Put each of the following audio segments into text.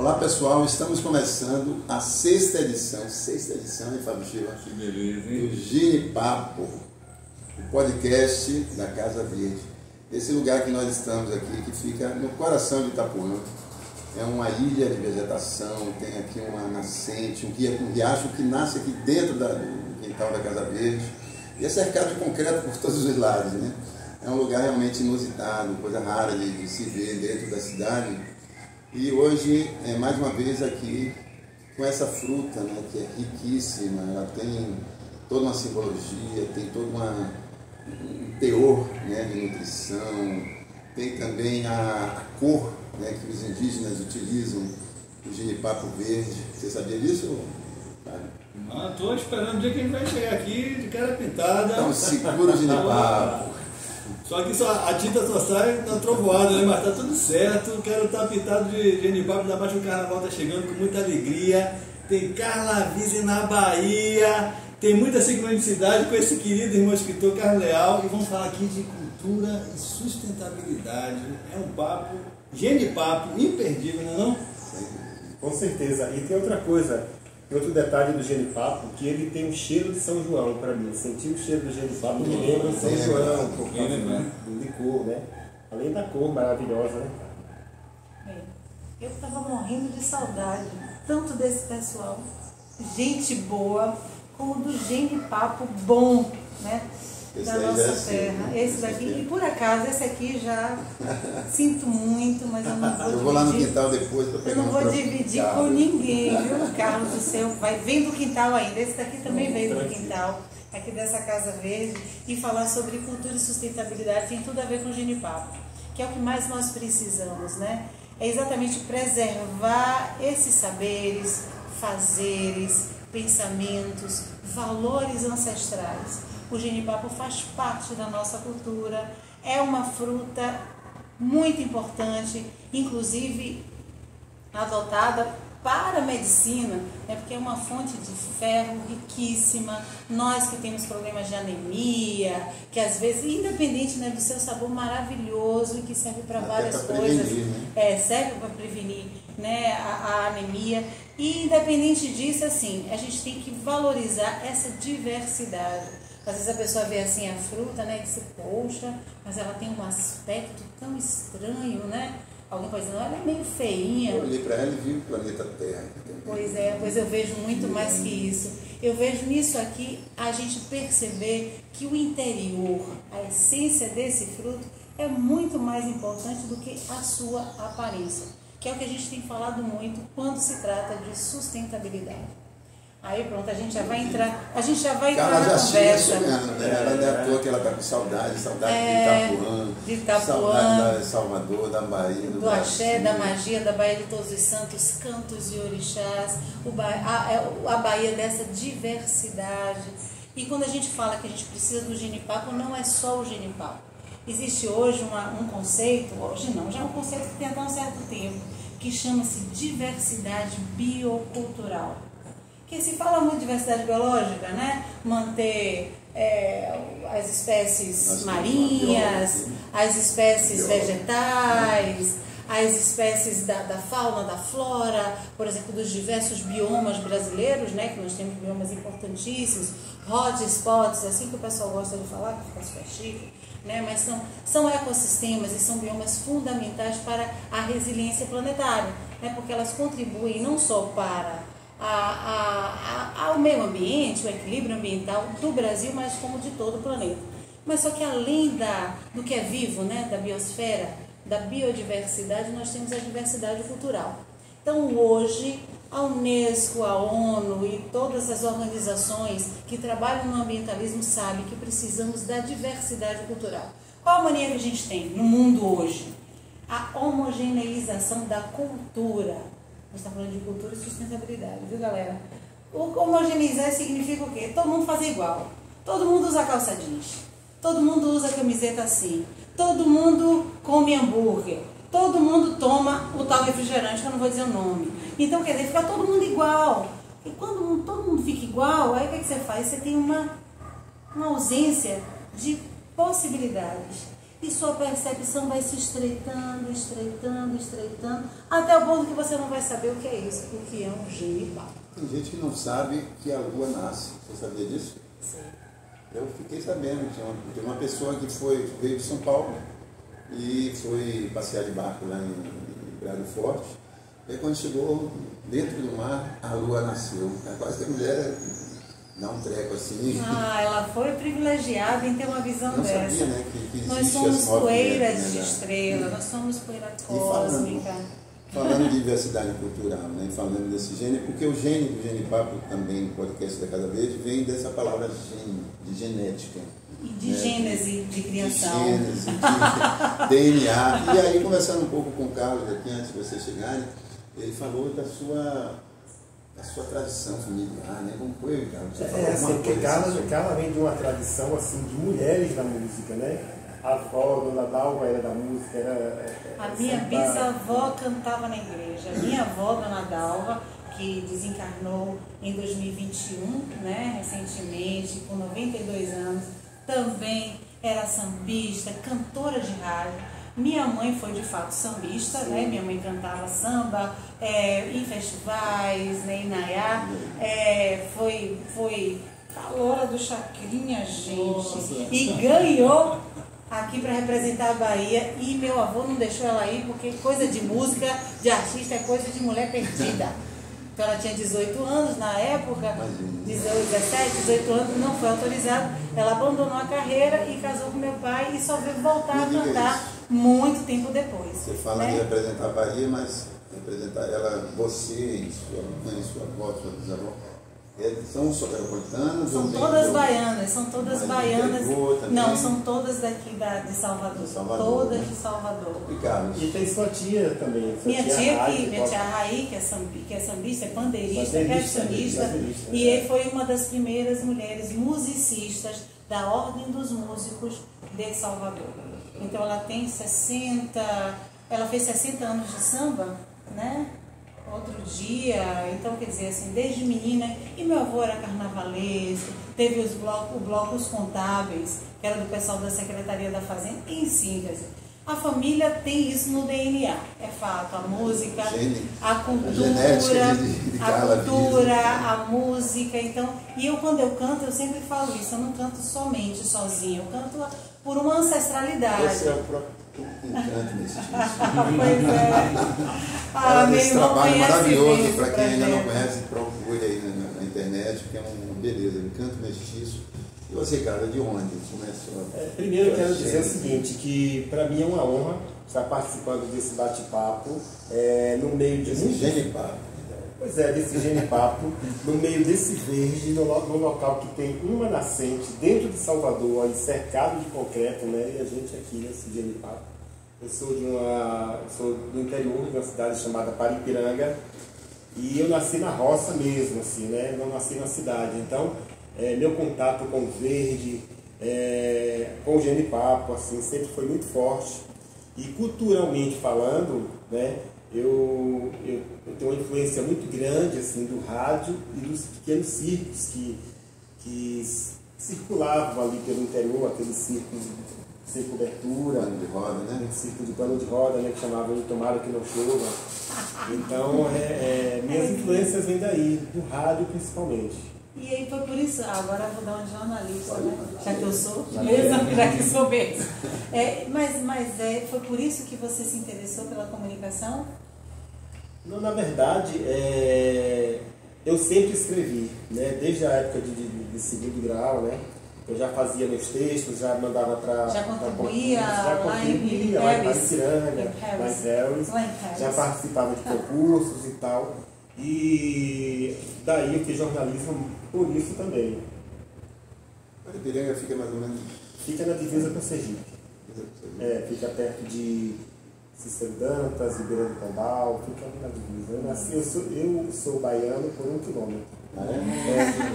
Olá pessoal, estamos começando a sexta edição, hein, Fábio Silva? Que beleza, hein? Do Gine Papo, o podcast da Casa Verde. Esse lugar que nós estamos aqui, que fica no coração de Itapuã, é uma ilha de vegetação, tem aqui uma nascente, um riacho que nasce aqui dentro do quintal da Casa Verde, e é cercado de concreto por todos os lados, né? É um lugar realmente inusitado, coisa rara de se ver dentro da cidade. E hoje, mais uma vez aqui, com essa fruta, né, que é riquíssima, ela tem toda uma simbologia, tem todo um teor, né, de nutrição, tem também a cor, né, que os indígenas utilizam, o genipapo verde. Você sabia disso? Estou esperando o dia que a gente vai chegar aqui de cara pintada. Então segura o genipapo. Só que a tinta só sai na trovoada, né? Mas tá tudo certo. Quero estar pintado de genipapo, ainda mais que o carnaval tá chegando com muita alegria. Tem Carla Vise na Bahia, tem muita sincronicidade com esse querido irmão escritor Carlos Leal. E vamos falar aqui de cultura e sustentabilidade. É um papo, genipapo, imperdível, não é não? Com certeza. E tem outra coisa. Outro detalhe do genipapo, que ele tem um cheiro de São João para mim. Sentir o cheiro do genipapo me lembra de São João, por causa do licor, né? Além da cor maravilhosa, né? Eu estava morrendo de saudade, tanto desse pessoal, gente boa, como do genipapo bom, né? Da nossa terra. Esse daqui, e por acaso, esse aqui já sinto muito, mas eu não vou dividir. Eu vou lá no quintal depois para pegar. Eu não vou dividir com ninguém, viu? Carlos, o seu vem do quintal ainda. Esse daqui também veio do quintal, aqui dessa Casa Verde. E falar sobre cultura e sustentabilidade tem tudo a ver com o genipapo, que é o que mais nós precisamos, né? É exatamente preservar esses saberes, fazeres, pensamentos, valores ancestrais. O genipapo faz parte da nossa cultura, é uma fruta muito importante, inclusive adotada para a medicina, né, porque é uma fonte de ferro riquíssima. Nós que temos problemas de anemia, que às vezes, independente, né, do seu sabor maravilhoso e que serve para várias coisas, né? Serve para prevenir, né, a anemia. E independente disso, assim, a gente tem que valorizar essa diversidade. Às vezes a pessoa vê assim a fruta, né, e diz, poxa, mas ela tem um aspecto tão estranho, né? Alguém pode dizer, ela é meio feinha. Eu olhei para ela e vi o planeta Terra. Pois eu vejo muito mais que isso. Eu vejo nisso aqui a gente perceber que o interior, a essência desse fruto, é muito mais importante do que a sua aparência, que é o que a gente tem falado muito quando se trata de sustentabilidade. Aí pronto, a gente já vai entrar na conversa. Ela não é à toa que ela está com saudade de Itapuã, saudade de Salvador, da Bahia, do axé, da magia, da Bahia de Todos os Santos, cantos e orixás, a Bahia dessa diversidade. E quando a gente fala que a gente precisa do genipapo, não é só o genipapo. Existe hoje um conceito, hoje não, já é um conceito que tem até um certo tempo, que chama-se diversidade biocultural. Que se fala muito de diversidade biológica, né? Manter as espécies marinhas, as espécies vegetais, as espécies da fauna, da flora, por exemplo, dos diversos biomas brasileiros, né? Que nós temos biomas importantíssimos, hotspots, assim que o pessoal gosta de falar, que fica super chique, né? Mas são ecossistemas e são biomas fundamentais para a resiliência planetária, né? Porque elas contribuem não só para ao meio ambiente, o equilíbrio ambiental do Brasil, mas como de todo o planeta. Mas só que além do que é vivo, né, da biosfera, da biodiversidade, nós temos a diversidade cultural. Então hoje a Unesco, a ONU e todas as organizações que trabalham no ambientalismo sabem que precisamos da diversidade cultural. Qual a mania que a gente tem no mundo hoje? A homogeneização da cultura. A gente está falando de cultura e sustentabilidade, viu, galera? O homogeneizar significa o quê? Todo mundo fazer igual. Todo mundo usa calça jeans. Todo mundo usa camiseta assim. Todo mundo come hambúrguer. Todo mundo toma o tal refrigerante, que eu não vou dizer o nome. Então, quer dizer, fica todo mundo igual. E quando todo mundo fica igual, aí o que você faz? Você tem uma ausência de possibilidades. e sua percepção vai se estreitando, estreitando, estreitando, até o ponto que você não vai saber o que é isso, o que é um genipapo. Tem gente que não sabe que a lua nasce. Você sabia disso? Sim. Eu fiquei sabendo. Tinha uma pessoa que veio de São Paulo e foi passear de barco lá em Braga Forte. E quando chegou dentro do mar, a lua nasceu. É quase que a mulher dá um treco assim. Ela foi privilegiada em ter uma visão Não dessa. sabia, né, que Nós existe somos as 9 poeiras né, de da- estrela, nós somos poeira falando- cósmica. Falando de diversidade cultural, né? Falando desse gênero, porque o gênio do Genipapo também, no podcast da Casa Verde, vem dessa palavra gênio, de genética. E de né? gênese de criação. De gênese, de DNA. E aí, conversando um pouco com o Carlos aqui, antes de vocês chegarem, ele falou da sua tradição familiar, né? Como foi, Carlos? Você falou Assim, alguma porque coisa sobre- Carla vem de uma tradição assim, de mulheres da música, né? A avó, Dona Dalva, era da música, A minha bisavó cantava na igreja. A minha avó, Dona Dalva, que desencarnou em 2021, né, recentemente, com 92 anos, também era sambista, cantora de rádio. Minha mãe foi de fato sambista, né? Minha mãe cantava samba em festivais, né, em Nayá. Foi a loura do Chacrinha, gente. Nossa. E ganhou aqui para representar a Bahia, e meu avô não deixou ela ir, porque coisa de música, de artista, é coisa de mulher perdida. Então ela tinha 18 anos na época, 17, 18 anos, não foi autorizado. Ela abandonou a carreira e casou com meu pai e só veio voltar a Me diga cantar isso. muito tempo depois. Você fala né? de representar a Bahia, mas representar ela, você e sua mãe, sua avó, sua bisavó, são soteropolitanas? São ou vem todas de- baianas, são todas Mas baianas. pegou também? Não, são todas daqui de Salvador. De Salvador, Todas né? de Salvador. E Carlos? E tem sua tia também. Sua Minha tia, Raí, minha tia Raí, que é sambista, é pandeirista, Pandeirista, percussionista, pandeirista, e ele foi uma das primeiras mulheres musicistas da Ordem dos Músicos de Salvador. Então ela tem 60, ela fez 60 anos de samba, né? Outro dia, então quer dizer assim, desde menina, e meu avô era carnavalesco, teve os blocos contábeis, que era do pessoal da Secretaria da Fazenda, em síntese. A família tem isso no DNA, é fato, a música, a cultura, de a Carla cultura, a música, então, e eu quando eu canto, eu sempre falo isso, eu não canto somente sozinha, eu canto por uma ancestralidade. Esse é o próprio encanto nesse disco. Pois é. Ela Meu desse irmão trabalho conhece maravilhoso, bem para esse quem ainda não projeto. conhece, procure aí na internet, que é uma beleza, Encanto Mestiço. E você, cara, de onde começou? Primeiro eu quero dizer o seguinte, que para mim é uma honra estar participando desse bate-papo no meio de Esse muito- Genipapo. Pois é, desse genipapo, no meio desse verde, no local que tem uma nascente, dentro de Salvador, aí cercado de concreto, né? E a gente aqui nesse genipapo. Eu sou do interior de uma cidade chamada Paripiranga, e eu nasci na roça mesmo, assim, né? Não nasci na cidade. Então, meu contato com o verde, com o genipapo, assim, sempre foi muito forte. E culturalmente falando, né? Eu tenho uma influência muito grande assim, do rádio e dos pequenos circos que circulavam ali pelo interior, aquele circo sem cobertura, Pano de roda, né? circo de pano de roda, né, que chamavam de Tomara que não chova. Então, minhas influências vêm daí, do rádio principalmente. E aí foi por isso, agora eu vou dar uma de jornalista, né? Já que eu sou mesmo, já que sou mesmo. Mas foi por isso que você se interessou pela comunicação? Não, na verdade, eu sempre escrevi, né? Desde a época de segundo grau, né? Eu já fazia meus textos, já mandava para... Já contribuía lá em Paripiranga, lá em Paris, Lá em Paris. já participava de concursos e tal. E daí eu fiz jornalismo por isso também. Paripiranga fica mais ou menos... Fica na divisa com Sergipe. Fica perto de Cícero Dantas, Ribeirão do Pombal, fica na divisa. Eu sou baiano por 1 quilômetro.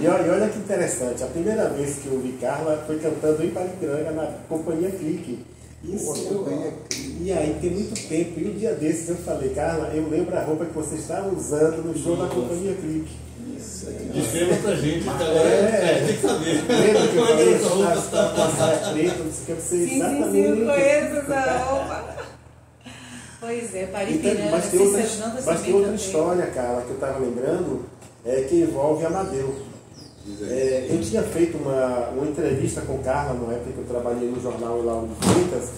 E olha que interessante, a primeira vez que eu vi Carla foi cantando em Paripiranga na Companhia Clique. Isso, Companhia e aí tem muito tempo, e um dia desses eu falei, Carla, eu lembro a roupa que você estava usando no show da Companhia Clique. Descreva pra gente, então tem que saber. Lembra que eu falei essa roupa que estava com a saia preta, não sei o que, você Sim, exatamente... sim, eu conheço essa roupa. Pois é, Paripiranga, Mas tem outra história, Carla, que eu estava lembrando, que envolve Amadeu. Eu tinha feito uma entrevista com Carla na época que eu trabalhei no jornal Lauro de Freitas,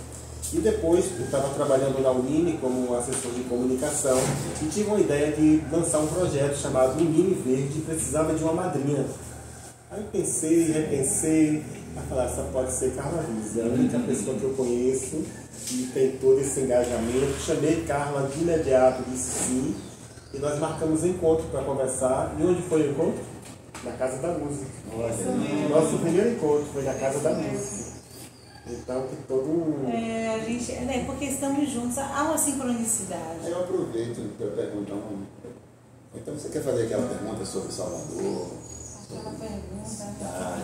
e depois eu estava trabalhando na Unime como assessor de comunicação e tive uma ideia de lançar um projeto chamado Menino Verde e precisava de uma madrinha. Aí eu pensei, repensei, a falar, essa pode ser Carla Vise, é a única pessoa que eu conheço que tem todo esse engajamento. Chamei Carla de imediato, disse sim, e nós marcamos um encontro para conversar. E onde foi o encontro? Na Casa da Música. Nosso primeiro encontro foi na Casa da Música. Então, que todo um... a gente, porque estamos juntos, há uma sincronicidade. Aí eu aproveito para perguntar Então você quer fazer aquela pergunta sobre Salvador? Aquela pergunta.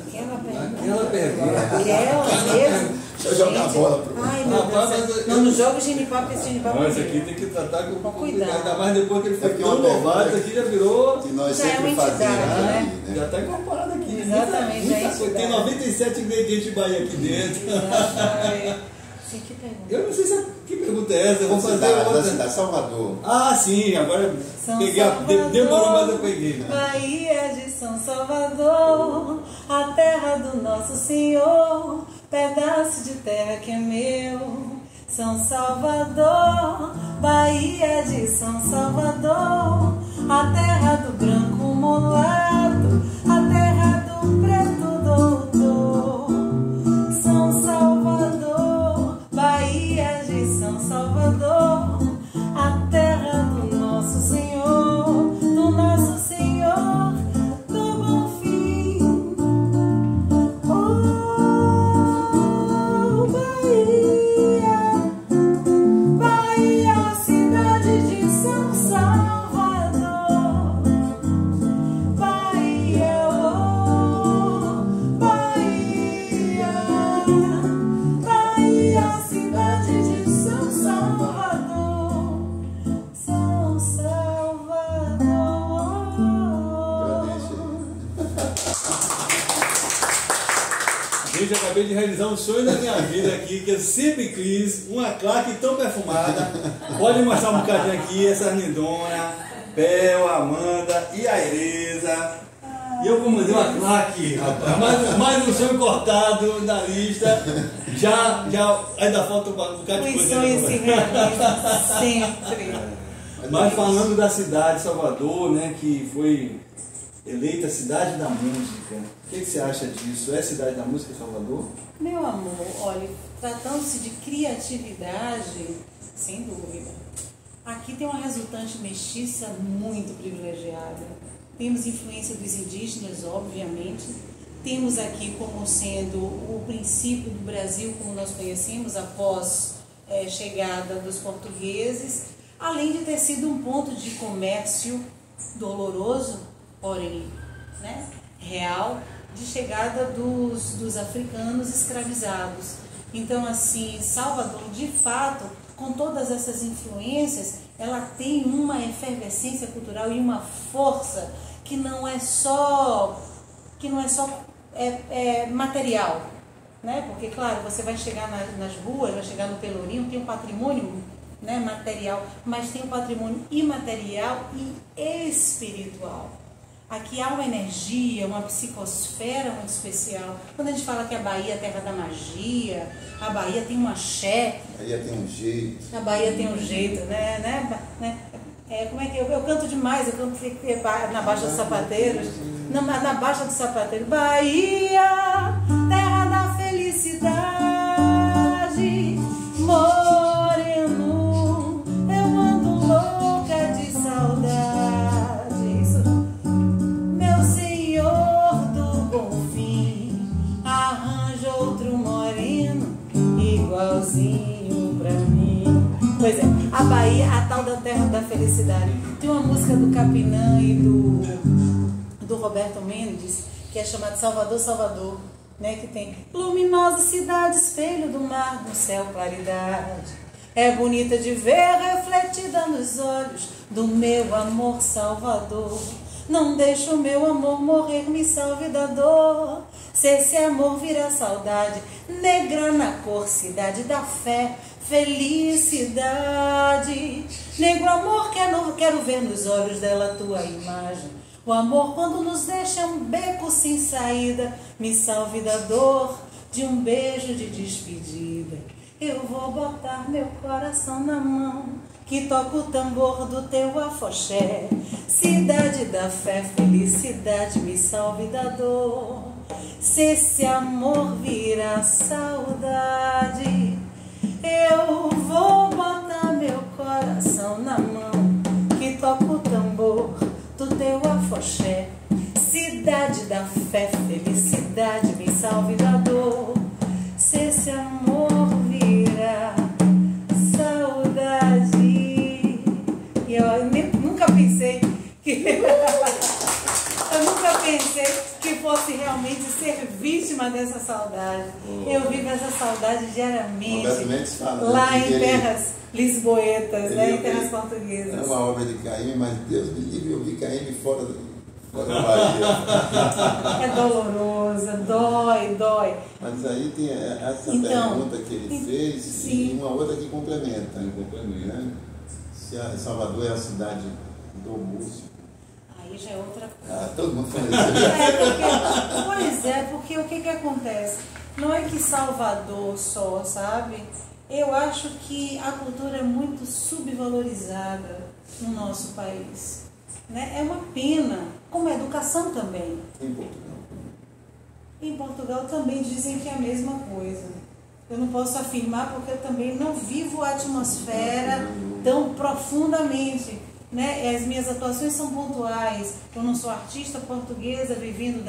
Aquela pergunta. Aquela mesmo. Deixa eu jogar a bola pro Ai, meu Deus. Não joga o genipapo, porque esse genipapo Mas aqui tem que tratar com cuidado. Ainda mais depois que ele foi porque tão uma pergunta louvado, isso aqui já virou. que nós Já é sempre uma entidade, fazemos né? aqui, Já está incorporado aqui. Exatamente, Muita é coisa. Tem entidade. 97 ingredientes de Bahia aqui dentro. Sim, que pergunta. Eu não sei que pergunta é essa, eu vou fazer da outra. cidade Salvador. Ah, sim, agora São peguei Salvador, demorou, mas eu peguei. Bahia de São Salvador, a terra do nosso Senhor, pedaço de terra que é meu. São Salvador, Bahia de São Salvador, a terra do branco mulato, a terra do preto doutor. São Salvador, Bahia de São Salvador, a terra do nosso Senhor, do bom fim. Oh, Bahia, Bahia, cidade de São Salvador. Bahia, oh, Bahia, Bahia, cidade de São Salvador. São Salvador. Gente, eu acabei de realizar um sonho da minha vida aqui, que eu sempre quis uma claque tão perfumada. Pode mostrar um bocadinho aqui, essa lindona, Bel, Amanda e a Ireza. E eu comandei uma claque, rapaz. Mais um sonho cortado da lista. Já ainda falta um bocado de Os coisa. sonhos se realizam sempre. Mas falando da cidade de Salvador, né, que foi eleita cidade da música, o que você acha disso? É cidade da música Salvador? Meu amor, olha, tratando-se de criatividade, sem dúvida. Aqui tem uma resultante mestiça muito privilegiada. Temos influência dos indígenas, obviamente. Temos aqui como sendo o princípio do Brasil, como nós conhecemos, após chegada dos portugueses, além de ter sido um ponto de comércio doloroso, porém, né, real, de chegada dos africanos escravizados. Então, assim, Salvador, de fato, com todas essas influências, ela tem uma efervescência cultural e uma força que não é só material, né? Porque, claro, você vai chegar nas ruas, vai chegar no Pelourinho, tem um patrimônio, né, material, mas tem um patrimônio imaterial e espiritual. Aqui há uma energia, uma psicosfera muito especial. Quando a gente fala que a Bahia é a terra da magia, a Bahia tem um axé. A Bahia tem um jeito. A Bahia tem um jeito, né? Como é que eu canto demais, eu canto na Baixa dos Sapateiros. Na Baixa dos Sapateiros. Bahia, terra da felicidade, moreno, eu ando louca de saudade. Meu senhor do bom fim, arranja outro moreno igualzinho pra mim. Pois é, a Bahia, a tal da terra da felicidade. Tem uma música do Capinã e do Roberto Mendes, que é chamada Salvador, Salvador. né, que tem luminosa cidade, espelho do mar, no céu claridade. É bonita de ver, refletida nos olhos do meu amor salvador. Não deixa o meu amor morrer, me salve da dor. Se esse amor vira saudade, negra na cor, cidade da fé, felicidade. Negro amor, quero ver nos olhos dela tua imagem. O amor quando nos deixa um beco sem saída, me salve da dor de um beijo de despedida. Eu vou botar meu coração na mão, que toca o tambor do teu afoxé. Cidade da fé, felicidade, me salve da dor. Se esse amor vira saudade, eu vou botar meu coração na mão, que toca o tambor do teu afoxé. Cidade da fé, felicidade, me salve da dor. Se esse amor vira saudade. E eu nunca pensei que eu nunca pensei que fosse realmente ser vítima dessa saudade. Eu vivo essa saudade diariamente lá em terras lisboetas, né, em terras portuguesas. É uma obra de Caíme, mas Deus me livre, eu vi Caíme fora da Bahia. É dolorosa, dói. Mas aí tem essa pergunta que ele fez e uma outra que complementa. Né? Se Salvador é a cidade do músico. Aí já é outra coisa. Todo mundo fala isso. Porque o que acontece? Não é que Salvador só, sabe? Eu acho que a cultura é muito subvalorizada no nosso país. Né? É uma pena, como a educação também. Em Portugal. Em Portugal também dizem que é a mesma coisa. Eu não posso afirmar porque eu também não vivo a atmosfera tão profundamente. Né? As minhas atuações são pontuais. Eu não sou artista portuguesa vivendo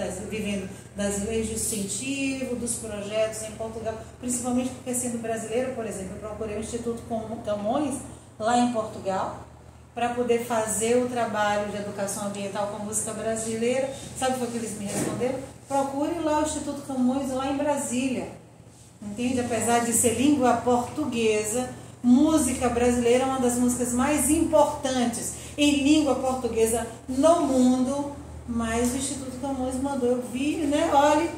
das leis de incentivo, dos projetos em Portugal, principalmente porque, sendo brasileira, por exemplo, eu procurei o Instituto Camões lá em Portugal para poder fazer o trabalho de educação ambiental com a música brasileira. Sabe o que eles me responderam? Procure lá o Instituto Camões lá em Brasília. Entende? Apesar de ser língua portuguesa, música brasileira é uma das músicas mais importantes em língua portuguesa no mundo, mas o Instituto Camões mandou eu vir, né? Olhe,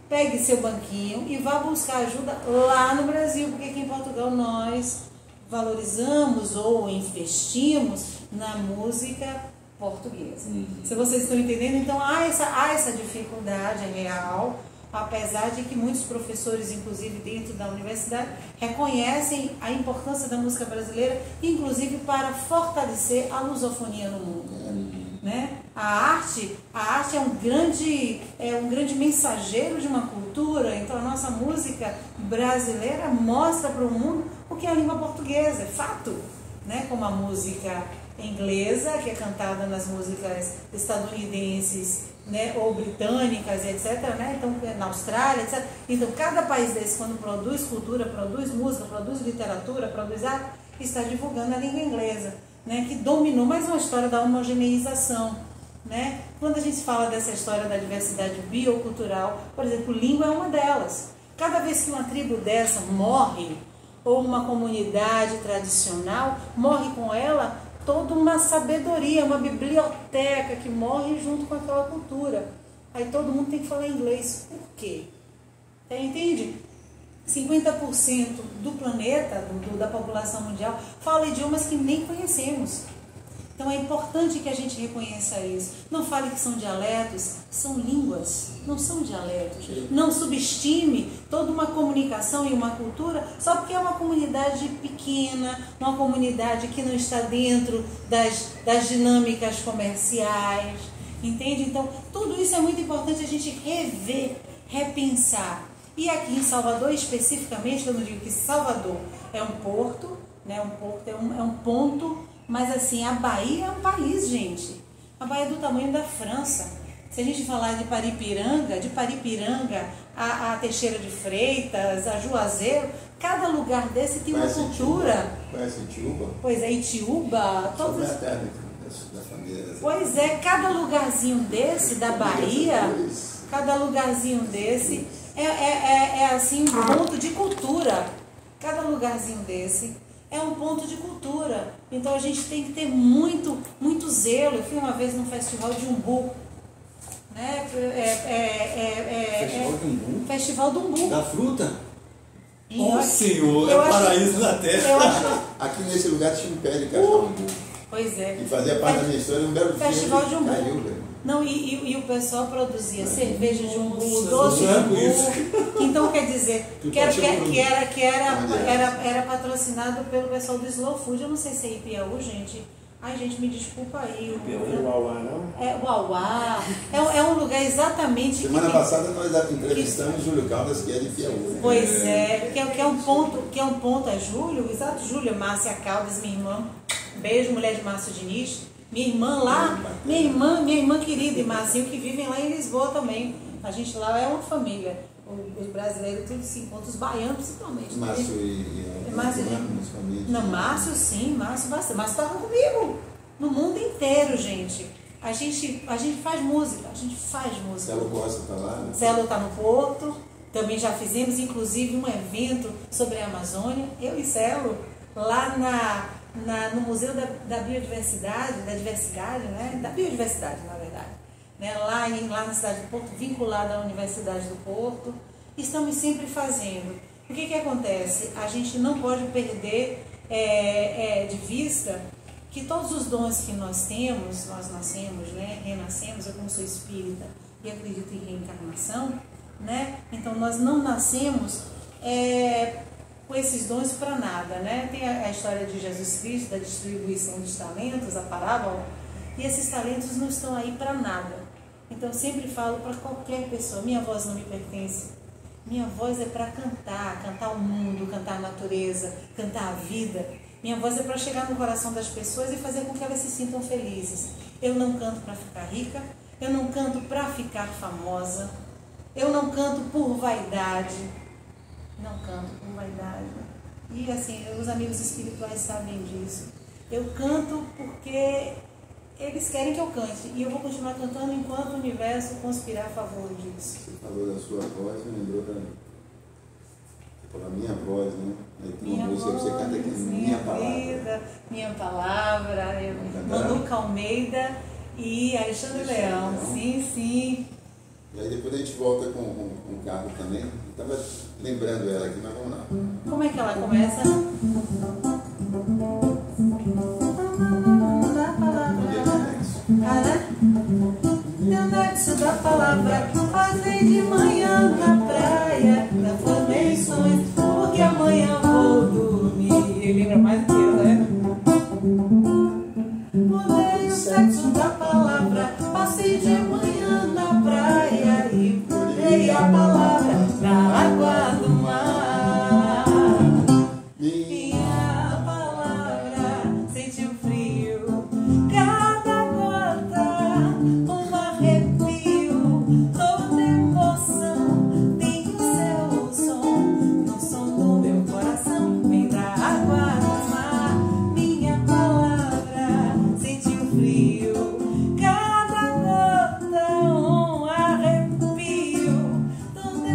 pegue seu banquinho e vá buscar ajuda lá no Brasil, porque aqui em Portugal nós valorizamos ou investimos na música portuguesa. Se vocês estão entendendo, então há essa dificuldade real, apesar de que muitos professores, inclusive dentro da universidade, reconhecem a importância da música brasileira, inclusive para fortalecer a lusofonia no mundo. Né? A arte é um grande mensageiro de uma cultura. Então a nossa música brasileira mostra para o mundo o que é a língua portuguesa, é fato, né? Como a música inglesa, que é cantada nas músicas estadunidenses, né, ou britânicas, etc., né? Então, na Austrália, etc. Então, cada país desse, quando produz cultura, produz música, produz literatura, produz arte, está divulgando a língua inglesa, né, que dominou mais uma história da homogeneização. Né? Quando a gente fala dessa história da diversidade biocultural, por exemplo, língua é uma delas. Cada vez que uma tribo dessa morre, ou uma comunidade tradicional, morre com ela toda uma sabedoria, uma biblioteca que morre junto com aquela cultura. Aí todo mundo tem que falar inglês. Por quê? Entende? 50% do planeta, da população mundial, fala idiomas que nem conhecemos. Então é importante que a gente reconheça isso. Não fale que são dialetos, são línguas, não são dialetos. Não subestime toda uma comunicação e uma cultura só porque é uma comunidade pequena, uma comunidade que não está dentro das dinâmicas comerciais. Entende? Então tudo isso é muito importante a gente rever, repensar. E aqui em Salvador, especificamente, eu não digo que Salvador é um porto, né? Um porto é um ponto. Mas assim, a Bahia é um país, gente. A Bahia é do tamanho da França. Se a gente falar de Paripiranga a Teixeira de Freitas, a Juazeiro, cada lugar desse tem uma cultura. Conhece Itiúba? Pois é, Itiúba. Todos... da família. Pois é, cada lugarzinho desse da Bahia, cada lugarzinho desse é assim um ponto de cultura. Cada lugarzinho desse é um ponto de cultura. Então a gente tem que ter muito, muito zelo. Eu fui uma vez num festival de umbu. Né? Festival de umbu? Festival do umbu. Da fruta? E Oh, eu- senhor, é eu o acho- paraíso da terra. Eu acho. Aqui nesse lugar tinha um pé de cajambu. Pois é. E fazia parte da minha história, um belo dia Festival ele de umbu. caiu, velho. Não, e o pessoal produzia cerveja de umbu, Nossa, doce de não é umbu. isso. Então quer dizer, Tu que era, pode chamar que era, que era, Onde é? era patrocinado pelo pessoal do Slow Food. Eu não sei se é Ipiaú, gente. Ai, gente, me desculpa aí. Não é Uauá, não? É Uauá. É um lugar exatamente Semana que- passada nós entrevistamos Júlio Caldas, que é de Piauí. Né? Pois é, que é um ponto, é Júlio, exato, Júlia, Márcia Caldas, minha irmã. Beijo, mulher de Márcio Diniz. Minha irmã lá, minha irmã querida e Marcinho, que vivem lá em Lisboa também. A gente lá é uma família. Os brasileiros tudo se encontram, os baianos principalmente. Márcio e Márcio- as famílias. Não, Márcio sim, Márcio bastante. Márcio estava comigo no mundo inteiro, gente. A gente faz música, Celo Costa está lá, né? Celo está no Porto, também já fizemos inclusive um evento sobre a Amazônia, eu e Celo, lá no Museu da Biodiversidade, da Diversidade, né? Da Biodiversidade, na verdade. Né? Lá na cidade do Porto, vinculada à Universidade do Porto. Estamos sempre fazendo. O que acontece? A gente não pode perder de vista que todos os dons que nós temos, nós nascemos, né? Renascemos. Eu como sou espírita e acredito em reencarnação, né? Então nós não nascemos com esses dons para nada, né? Tem a história de Jesus Cristo, da distribuição dos talentos, a parábola, e esses talentos não estão aí para nada. Então eu sempre falo para qualquer pessoa, minha voz não me pertence, minha voz é para cantar o mundo, cantar a natureza, cantar a vida. Minha voz é para chegar no coração das pessoas e fazer com que elas se sintam felizes. Eu não canto para ficar rica, eu não canto para ficar famosa, eu não canto por vaidade. Não canto por vaidade. E assim, os amigos espirituais sabem disso. Eu canto porque eles querem que eu cante. E eu vou continuar cantando enquanto o universo conspirar a favor disso. Você falou da sua voz, me lembrou da minha voz, né? Aí tem uma música que você canta aqui, Minha Palavra. Vida, Minha Palavra, Vamos cantar? Manuca Almeida e Alexandre Leão. Sim, sim. E aí depois a gente volta com o carro também. Eu estava lembrando ela aqui, mas vamos lá. Como é que ela começa? Anexo da palavra, passei de manhã na praia, da Flamenções, porque amanhã vou dormir. Lembra mais do que eu, né? Mudei o sexo da palavra, passei de manhã na praia e mudei a palavra na água do mar. Minha palavra sentiu frio, cada gota um arrepio, toda emoção tem o seu som, no som do meu coração vem da água do mar. Minha palavra sentiu frio, cada gota um arrepio, toda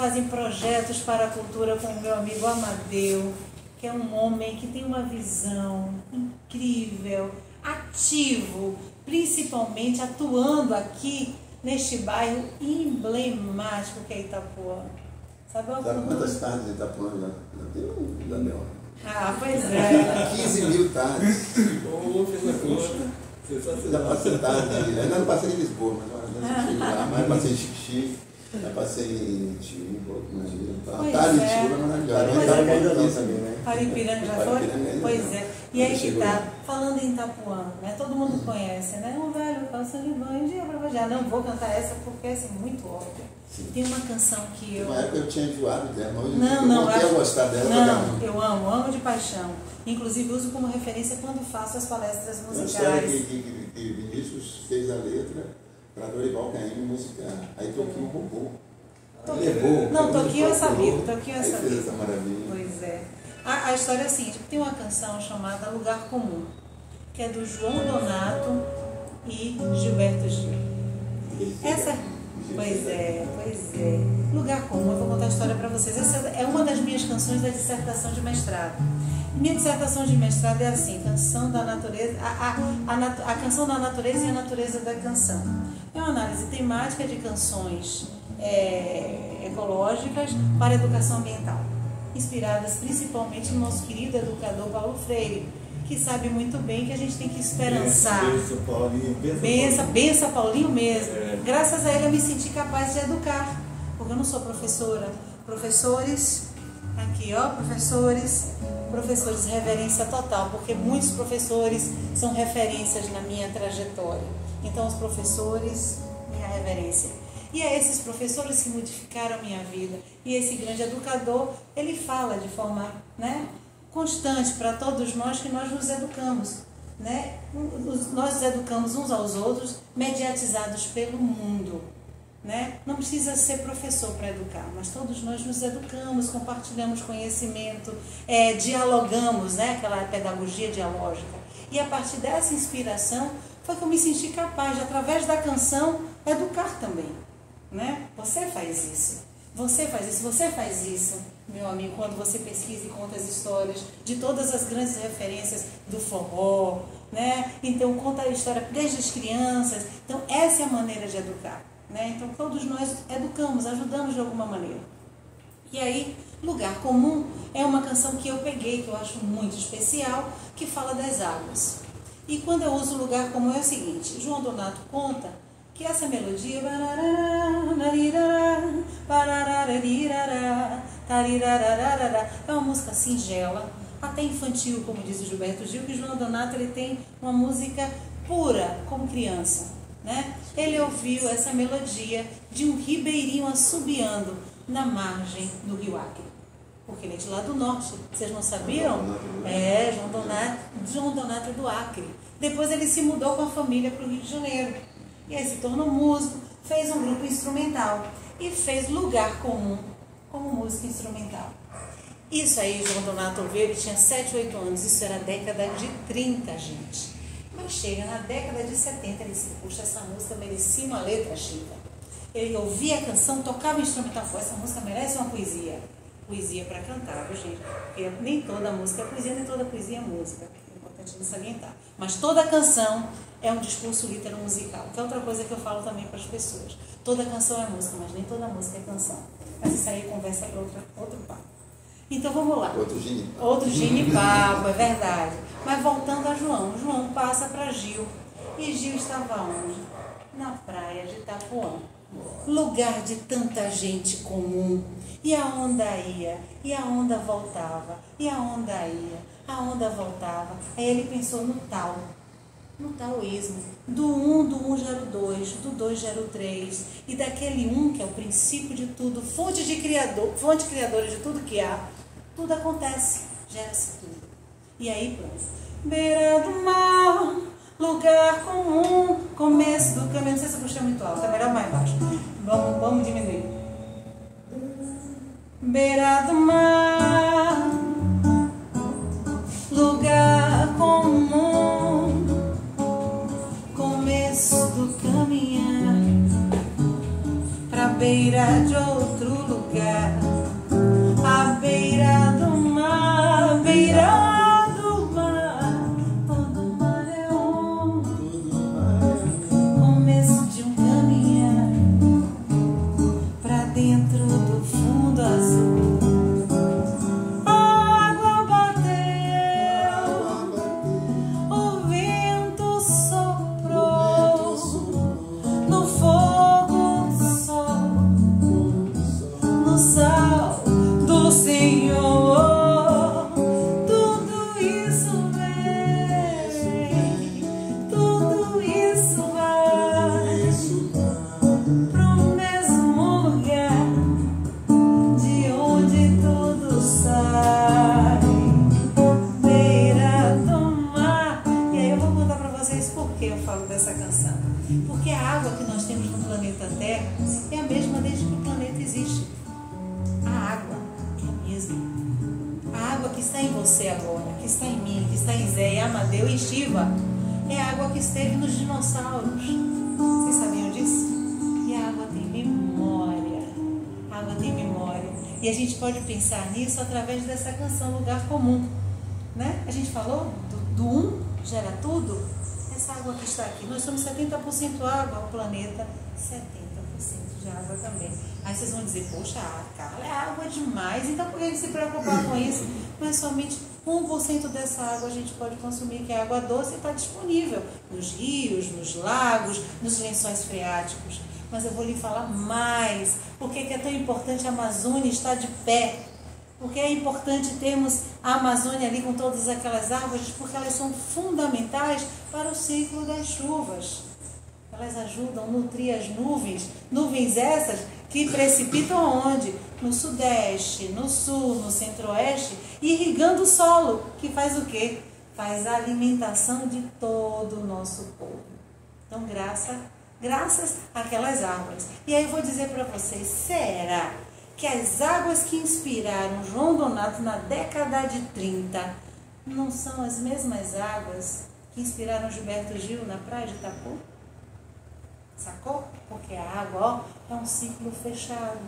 fazem projetos para a cultura com o meu amigo Amadeu, que é um homem que tem uma visão incrível, ativo, principalmente atuando aqui neste bairro emblemático que é Itapuã. Sabe quantas tardes em Itapuã já tem, Daniel? Ah, pois é. 15 mil tardes. Fez a conta. Já passei tarde, ainda não passei em Lisboa, mas passei em Xixi, já passei em Tiúba, a tarde em Tiúba é maravilhosa. Paripiranga já foi? Pois é. E aí que tá, falando em Itapuã, né? Todo mundo conhece, né? Um velho calça de banho, dia pra viajar. Não vou cantar essa porque essa é muito óbvia. Tem uma canção que eu... Na época eu tinha enjoado dela, hoje não, eu voltei a gostar dela. Não, eu amo de paixão. Inclusive uso como referência quando faço as palestras musicais. Que Vinícius fez a letra para Dorival Caymmi musicar. Aí Toquinho roubou. Levou. Não, Toquinho é sabido, Toquinho é sabido. Fez essa maravilha. Pois é. A história é a seguinte, tem uma canção chamada Lugar Comum, que é do João Donato e Gilberto Gil. Essa... Pois é. Lugar Comum, eu vou contar a história para vocês. Essa é uma das minhas canções da dissertação de mestrado. Minha dissertação de mestrado é assim, canção da natureza, a canção da natureza e a natureza da canção. É uma análise temática de canções ecológicas para a educação ambiental, inspiradas principalmente no nosso querido educador Paulo Freire, que sabe muito bem que a gente tem que esperançar. Bença Paulinho mesmo. Graças a ele eu me senti capaz de educar, porque eu não sou professora. Professores, aqui ó, professores, reverência total, porque muitos professores são referências na minha trajetória. Então os professores, minha reverência. E é esses professores que modificaram a minha vida. E esse grande educador, ele fala de forma, né, constante para todos nós que nós nos educamos, né? Nós nos educamos uns aos outros, mediatizados pelo mundo, né? Não precisa ser professor para educar, mas todos nós nos educamos, compartilhamos conhecimento, dialogamos, né? Aquela pedagogia dialógica. E a partir dessa inspiração foi que eu me senti capaz de, através da canção, educar também, né? Você faz isso, meu amigo, quando você pesquisa e conta as histórias de todas as grandes referências do forró, né? Então conta a história desde as crianças. Então essa é a maneira de educar, né? Então todos nós educamos, ajudamos de alguma maneira. E aí, Lugar Comum é uma canção que eu peguei, que eu acho muito especial, que fala das águas. E quando eu uso Lugar Comum é o seguinte, João Donato conta que essa melodia é uma música singela, até infantil, como diz o Gilberto Gil, que João Donato ele tem uma música pura, como criança, né? Ele ouviu essa melodia de um ribeirinho assobiando na margem do rio Acre, porque ele é de lá do norte, vocês não sabiam? João Donato do Acre. Depois ele se mudou com a família para o Rio de Janeiro. E aí se tornou músico, fez um grupo instrumental e fez Lugar Comum como música instrumental. Isso aí, João Donato ouviu, ele tinha 7, 8 anos, isso era a década de 30, gente. Mas chega na década de 70, ele se puxa, essa música merecia uma letra, Chica. Ele ouvia a canção, tocava o instrumental, essa música merece uma poesia. Poesia para cantar, viu, gente? Porque nem toda música é poesia, nem toda poesia é música. É importante salientar. Mas toda canção é um discurso literário musical, que é outra coisa que eu falo também para as pessoas. Toda canção é música, mas nem toda música é canção. Mas isso aí conversa para outro papo. Então vamos lá. Outro ginipapo, é verdade. Mas voltando a João. João passa para Gil. E Gil estava onde? Na praia de Itapuã. Lugar de tanta gente comum. E a onda ia, e a onda voltava, e a onda ia, a onda voltava. Aí ele pensou no taoísmo, do 1 gera o 2, do 2 gera o 3, e daquele 1 que é o princípio de tudo, fonte criadora de tudo que há, tudo acontece, gera-se tudo. E aí pronto. Beira do mar, lugar comum, começo do caminho. Não sei se eu puxei muito alto, é melhor mais baixo. Vamos diminuir. Beira do mar, lugar comum, começo do caminhar pra beira de outro lugar. que está em você agora, que está em mim, que está em Zé, e Amadeu e Shiva, é a água que esteve nos dinossauros. Vocês sabiam disso? E a água tem memória. A água tem memória. E a gente pode pensar nisso através dessa canção Lugar Comum. Né? A gente falou do um gera tudo. Essa água que está aqui, nós somos 70% água, o planeta 70% de água também. Aí vocês vão dizer, poxa, Carla, é água demais, então por que a gente se preocupar com isso? Mas somente 1% dessa água a gente pode consumir, que é água doce, e está disponível nos rios, nos lagos, nos lençóis freáticos. Mas eu vou lhe falar mais. Por que é tão importante a Amazônia estar de pé? Porque é importante termos a Amazônia ali com todas aquelas árvores, porque elas são fundamentais para o ciclo das chuvas. Elas ajudam a nutrir as nuvens, nuvens essas que precipitam onde? No sudeste, no sul, no centro-oeste, irrigando o solo, que faz o quê? Faz a alimentação de todo o nosso povo. Então, graças àquelas árvores. E aí eu vou dizer para vocês, será que as águas que inspiraram João Donato na década de 30 não são as mesmas águas que inspiraram Gilberto Gil na praia de Itapu? Sacou? Porque a água, ó, é um ciclo fechado.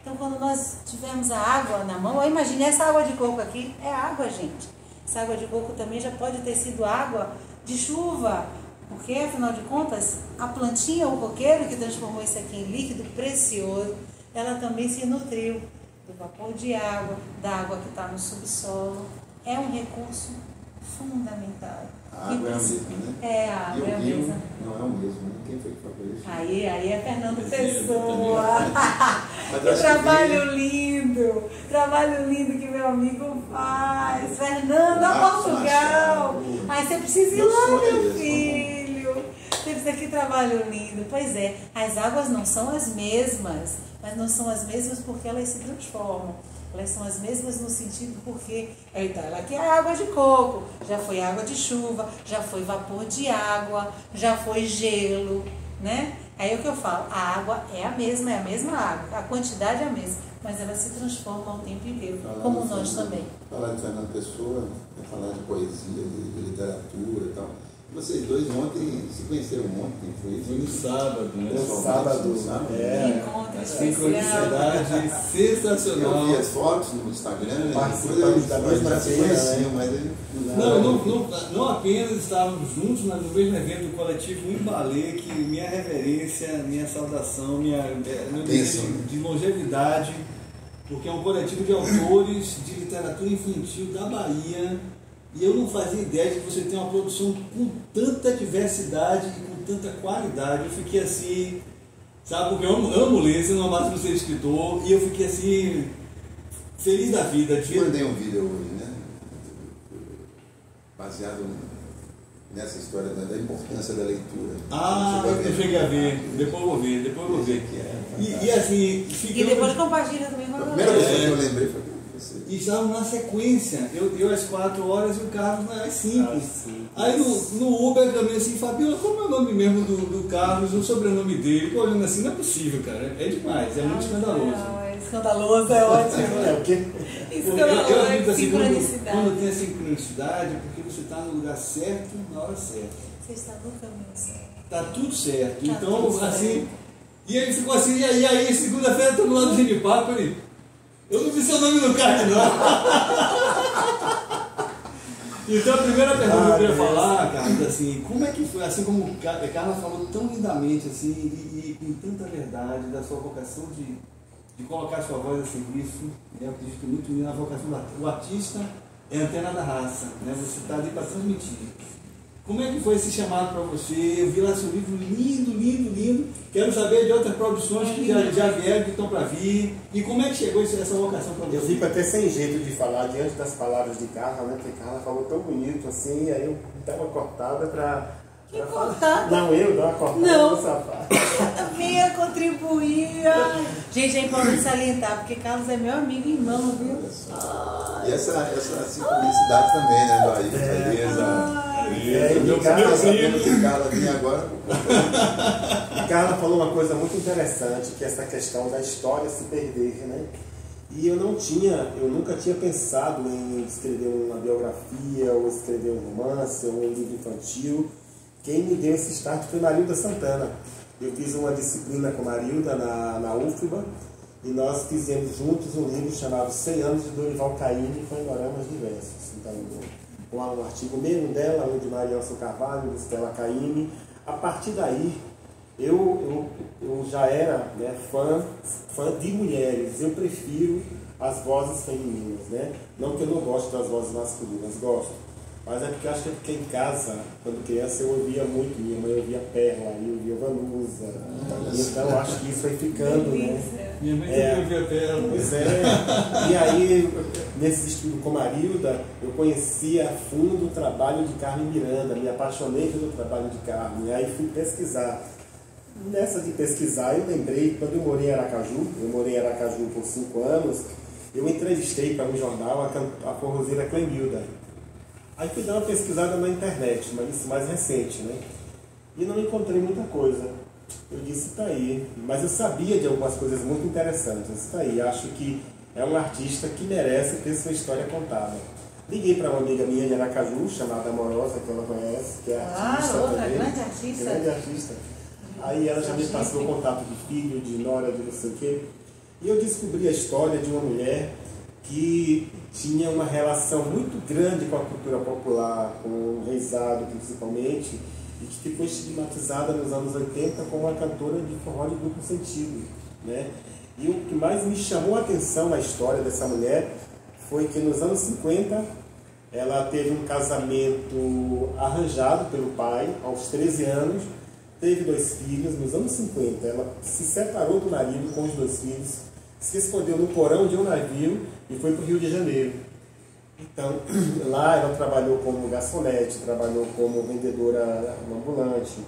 Então, quando nós tivermos a água na mão, imagine essa água de coco aqui, é água, gente. Essa água de coco também já pode ter sido água de chuva, porque, afinal de contas, a plantinha, o coqueiro que transformou isso aqui em líquido precioso, ela também se nutriu do vapor de água, da água que está no subsolo. É um recurso fundamental. A água é a mesma, né? É, a água é a mesma. Não é o mesmo, né? Quem foi que falou isso? Aí é Fernando Pessoa. Mas Que acho trabalho lindo! Trabalho lindo que meu amigo faz. Fernando, a Portugal. Aí você precisa ir lá, meu filho. Você precisa, que trabalho lindo. Pois é, as águas não são as mesmas, mas não são as mesmas porque elas se transformam. Elas são as mesmas no sentido porque, então, ela aqui é água de coco, já foi água de chuva, já foi vapor de água, já foi gelo, né? Aí é o que eu falo, a água é a mesma água, a quantidade é a mesma, mas ela se transforma o tempo inteiro, como nós também. Falar de Fernando Pessoa, falar de poesia, de literatura e tal. Vocês dois ontem se conheceram ontem, foi no sábado, né? No sábado. Encontro A especial. sincronicidade sensacional. Eu vi as fotos no Instagram, Participamos da mesma já se feira, conheciam, né? mas Não apenas estávamos juntos, mas no mesmo evento coletivo Imbalê, que minha reverência, minha saudação, meu desejo de longevidade, porque é um coletivo de autores de literatura infantil da Bahia. E eu não fazia ideia de que você tem uma produção com tanta diversidade e com tanta qualidade. Eu fiquei assim, sabe, porque eu amo ler, se não basta ser escritor, e eu fiquei assim, feliz da vida. eu te mandei um vídeo hoje, né? Baseado nessa história da importância da leitura. Ah, eu cheguei a ver, depois eu vou ver. E assim, E depois compartilha também com a A primeira galera. vez que eu lembrei foi você. E estávamos na sequência, eu às 4 horas e o Carlos às 5. Aí no Uber eu também assim, Fabiola, como é o nome mesmo do Carlos, o sobrenome dele? Eu olhando assim, não é possível, cara, é demais, é muito escandaloso. Não, é escandaloso, é ótimo. É o quê? Escandaloso, Eu é acredito assim, sincronicidade. quando tem a sincronicidade, é porque você está no lugar certo, na hora certa. Você está no caminho certo. Tá tudo certo. Tá Então, tudo certo. assim, e ele ficou assim, e aí segunda-feira estamos lá no Genipapo, ele, eu não vi seu nome no card, não. Então, a primeira pergunta que eu queria falar, Carlos, assim, como é que foi, assim como Carla falou tão lindamente, assim, e com tanta verdade, da sua vocação de colocar sua voz a serviço, né? Eu acredito muito na vocação do artista, é a antena da raça, né? Você está ali para transmitir. Como é que foi esse chamado para você? Eu vi lá seu livro lindo, lindo, lindo. Quero saber de outras produções que já vieram, que estão para vir. E como é que chegou essa vocação para você? Eu fico até sem jeito de falar diante das palavras de Carla, né? Porque Carla falou tão bonito assim, aí eu dei uma cortada para cortada? Não, eu dou uma cortada Não. no sapato. Venha contribuir. Gente, é importante salientar, porque Carlos é meu amigo e irmão, viu? E essa sincronicidade também, né, Bahia? Beleza. Sabemos que Carla vinha agora. A Carla falou uma coisa muito interessante, que é essa questão da história se perder, né? E eu nunca tinha pensado em escrever uma biografia, ou escrever um romance, ou um livro infantil. Quem me deu esse start foi Marilda Santana. Eu fiz uma disciplina com Marilda na UFBA, e nós fizemos juntos um livro chamado 100 anos de Dorival Caymmi, com panoramas diversos. Então, com um artigo meu, dela, um de Marielson Carvalho, de Stella Caymmi. A partir daí, eu já era, né, fã de mulheres. Eu prefiro as vozes femininas, né? Não que eu não goste das vozes masculinas, gosto. Mas é porque acho que é porque em casa, quando criança, eu ouvia muito. Minha mãe ouvia Perla, eu ouvia Vanusa. Então eu acho que isso foi ficando, né? Minha mãe também ouvia Perla. Pois é. E aí, nesse estudo com Marilda, eu conheci a fundo o trabalho de Carmen Miranda, me apaixonei pelo trabalho de Carmen. Aí fui pesquisar. Nessa de pesquisar, eu lembrei, quando eu morei em Aracaju por 5 anos, eu entrevistei para um jornal a forrozeira Clemilda. Aí fui dar uma pesquisada na internet, mas isso mais recente, né? E não encontrei muita coisa. Eu disse, tá aí. Mas eu sabia de algumas coisas muito interessantes. Tá aí, acho que é um artista que merece ter sua história contada. Liguei para uma amiga minha de Aracaju, chamada Amorosa, que ela conhece, que é artista outra também. grande artista. Grande artista. Aí ela já me passou o contato de filho, de nora, de não sei o quê. E eu descobri a história de uma mulher que tinha uma relação muito grande com a cultura popular, com o reizado principalmente, e que ficou estigmatizada nos anos 80 como uma cantora de forró de duplo sentido, né? E o que mais me chamou a atenção na história dessa mulher foi que nos anos 50 ela teve um casamento arranjado pelo pai aos 13 anos, teve 2 filhos. Nos anos 50 ela se separou do marido com os 2 filhos, se escondeu no porão de um navio e foi para o Rio de Janeiro. Então, lá ela trabalhou como garçonete, trabalhou como vendedora ambulante.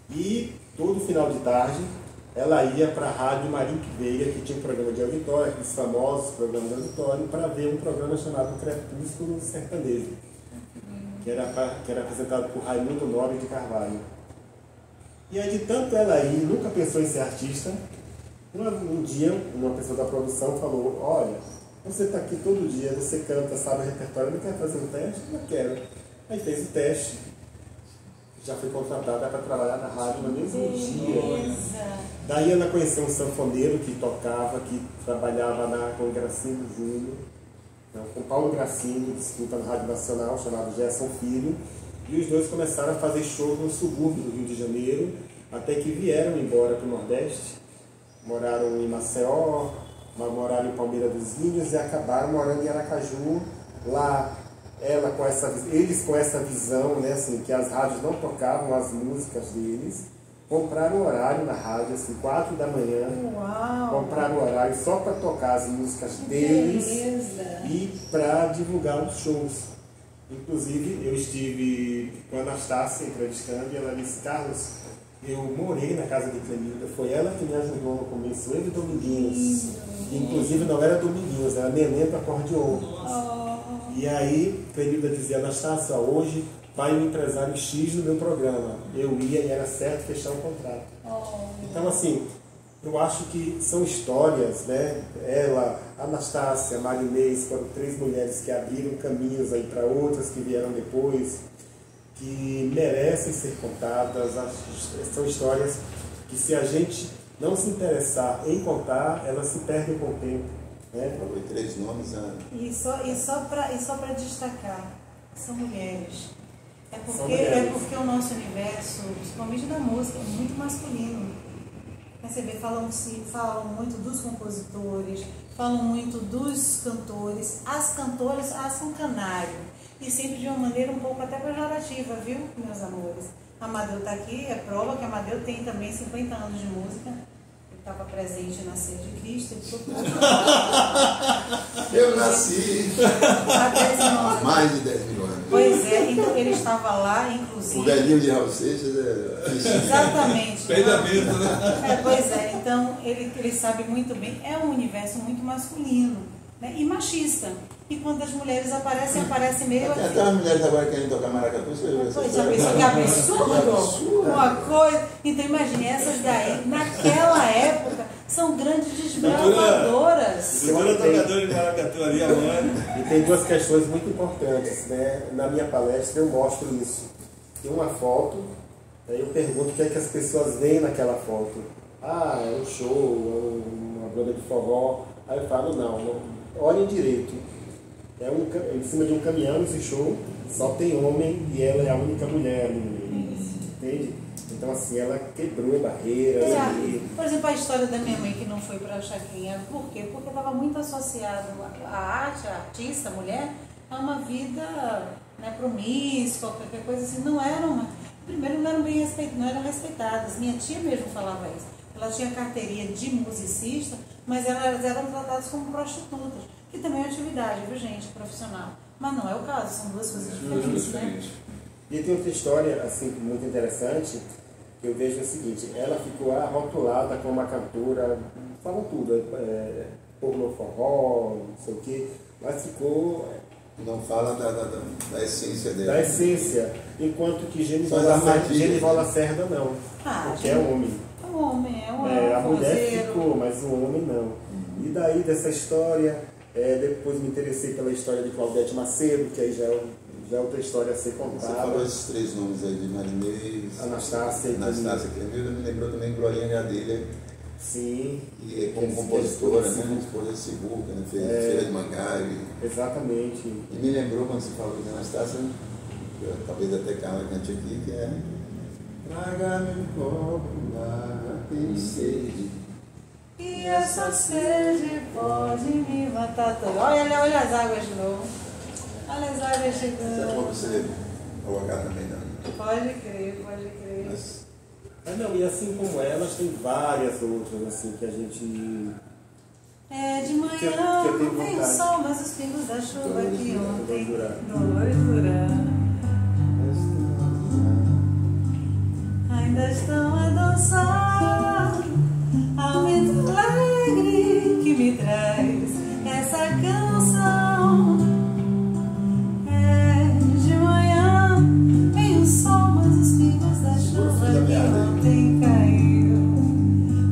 E todo final de tarde ela ia para a Rádio Marinque Veiga, que tinha um programa de auditório, aqueles famosos programas de auditório, para ver um programa chamado Crepúsculo Sertanejo, que era apresentado por Raimundo Nobre de Carvalho. E aí, de tanto ela ir, nunca pensou em ser artista. Um dia, uma pessoa da produção falou, olha, você está aqui todo dia, você canta, sabe o repertório, não quer fazer um teste? Não quero. Aí fez o teste, já foi contratada para trabalhar na rádio no mesmo dia. Daí ela conheceu um sanfoneiro que tocava, que trabalhava com o Gracino Júnior, com Paulo Gracino, desculpa, na Rádio Nacional, chamado Gerson Filho. E os dois começaram a fazer shows no subúrbio do Rio de Janeiro, até que vieram embora para o Nordeste. Moraram em Maceió, moraram em Palmeira dos Índios e acabaram morando em Aracaju. Lá, eles com essa visão, né, assim, que as rádios não tocavam as músicas deles, compraram um horário na rádio, assim, 4 da manhã. Uau. Compraram um horário só para tocar as músicas deles e para divulgar os shows. Inclusive, eu estive com a Anastácia entrevistando e ela disse, Carlos, eu morei na casa de Clemilda, foi ela que me ajudou no começo, eu e Dominguinhos. Inclusive não era Dominguinhos, era Neném do acordeon. E aí, Clemilda dizia, Anastácia, hoje vai um empresário X no meu programa. Eu ia e era certo fechar o contrato. Então, assim, eu acho que são histórias, né? Ela, Anastácia, Marinês, foram 3 mulheres que abriram caminhos aí para outras que vieram depois, que merecem ser contadas. São histórias que, se a gente não se interessar em contar, elas se perdem com o tempo, né? Falou 3 nomes. E só para destacar, são mulheres. É porque o nosso universo, principalmente da música, é muito masculino. Você vê, falam muito dos compositores, falam muito dos cantores. As cantoras são canário. E sempre de uma maneira um pouco até pejorativa, viu, meus amores? Amadeu está aqui, é prova que Amadeu tem também 50 anos de música. Ele estava presente na Ceia de Cristo. Eu nasci há mais de 10 mil anos. Pois é, então ele estava lá, inclusive. O velhinho de Raul Seixas é... Exatamente. Peidamento, né? Pois é, então ele sabe muito bem, é um universo muito masculino, né, e machista. E quando as mulheres aparecem meio Tem até as mulheres agora querem tocar maracatu. Pois, já pensou que absurdo? Uma coisa. Então imagine, essas daí, naquela época, são grandes desbravadoras. Futura tocadora de maracatu ali, a mãe. E tem duas questões muito importantes, né? Na minha palestra eu mostro isso. Tem uma foto, aí eu pergunto o que é que as pessoas veem naquela foto. Ah, é um show, é uma banda de forró. Aí eu falo, não, olhem direito. Em cima de um caminhão esse show, só tem homem e ela é a única mulher no meio. Entende? Então assim, ela quebrou barreiras. Por exemplo, a história da minha mãe que não foi para a Chacrinha. Por quê? Porque estava muito associado a arte, a artista, a mulher, a uma vida, né, promíscua, qualquer coisa assim. Primeiro não eram não eram respeitadas. Minha tia mesmo falava isso. Ela tinha carteirinha de musicista, mas elas eram tratadas como prostitutas, que também é atividade, viu, gente, profissional. Mas não é o caso, são duas coisas diferentes, né? E tem outra história, assim, muito interessante, que eu vejo o seguinte, ela ficou rotulada como uma cantora, falam tudo, porno forró, não sei o quê, mas ficou... Não fala da essência dele. Da essência, enquanto que Genival Lacerda não, porque é homem. É um homem, a mulher ficou, mas o homem não. E daí dessa história, depois me interessei pela história de Claudete Macedo, que aí já é outra história a ser contada. Você falou esses três nomes aí de Marinês, Anastácia Clemilda, me lembrou também Glorinha Gadelha. Sim. E é como compositora, né? Esposa de Sibuca, né? Feira de Mangabe. Exatamente. E me lembrou quando você falou de Anastácia, talvez até Carla cante aqui, que é traga-me um copo d'água, tenho sede. E essa sede pode me matar todo. Olha as águas de novo. Olha as águas chegando. Isso é bom você colocar também, não? Pode crer, pode crer. Não, e assim como elas, tem várias outras, assim, que a gente... De manhã que eu tenho vem o vontade. sol, mas os pingos da chuva que ontem Dolores Dolores ainda estão a dançar ao vento alegre que me traz essa canção. De manhã vem o sol, mas os pingos da chuva que ontem caiu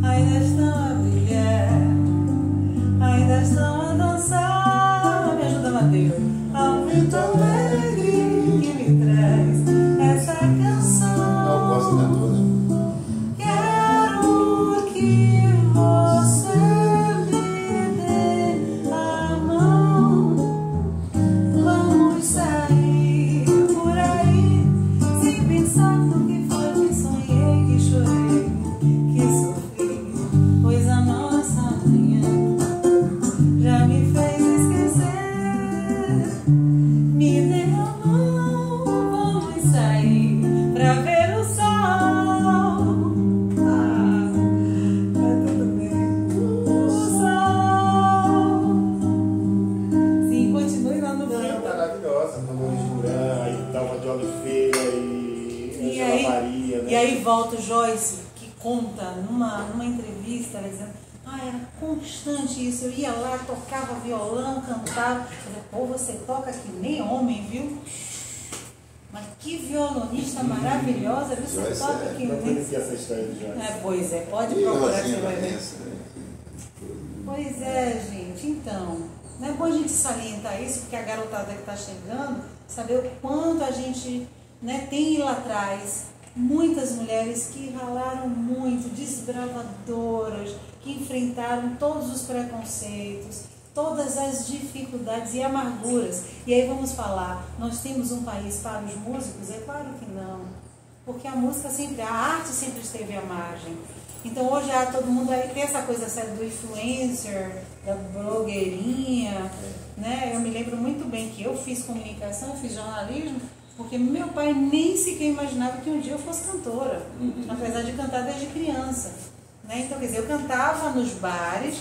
ainda estão a brilhar, ainda estão a dançar. Me ajuda, Mateus. Ao vento alegre que me traz essa canção. Não posso dar toda. Quero que você me dê a mão. Vamos sair por aí sem pensar no que foi que sonhei, que chorei, que sofri, pois a nossa manhã já me fez esquecer. Me dê a mão, vamos sair pra ver o sol. Tá tudo bem. O sol. Sim, continue lá no Não, fundo. maravilhosa, Dolores Duran, aí Dalva de Oliveira e Angela Maria, né? E aí volta o Joyce, que conta numa entrevista, ela dizendo, era constante isso, eu ia lá, tocava violão, cantava, eu falei, pô, você toca que nem homem, viu? Mas que violonista maravilhosa, viu? Você Joyce, toca que Não nem... conhecia essa história de Joyce. Pois é, pode E procurar que Rosinha você vai ver. Valença, né? Pois é, gente, então, não é bom a gente salientar isso, porque a garotada que está chegando, saber o quanto a gente, né, tem lá atrás muitas mulheres que ralaram muito, desbravadoras, que enfrentaram todos os preconceitos, todas as dificuldades e amarguras. E aí vamos falar, nós temos um país para os músicos? É claro que não, porque a música sempre, a arte sempre esteve à margem. Então hoje todo mundo aí tem essa coisa séria do influencer, da blogueirinha, né? Eu me lembro muito bem que eu fiz comunicação, eu fiz jornalismo, porque meu pai nem sequer imaginava que um dia eu fosse cantora, apesar de cantar desde criança, né? Então, quer dizer, eu cantava nos bares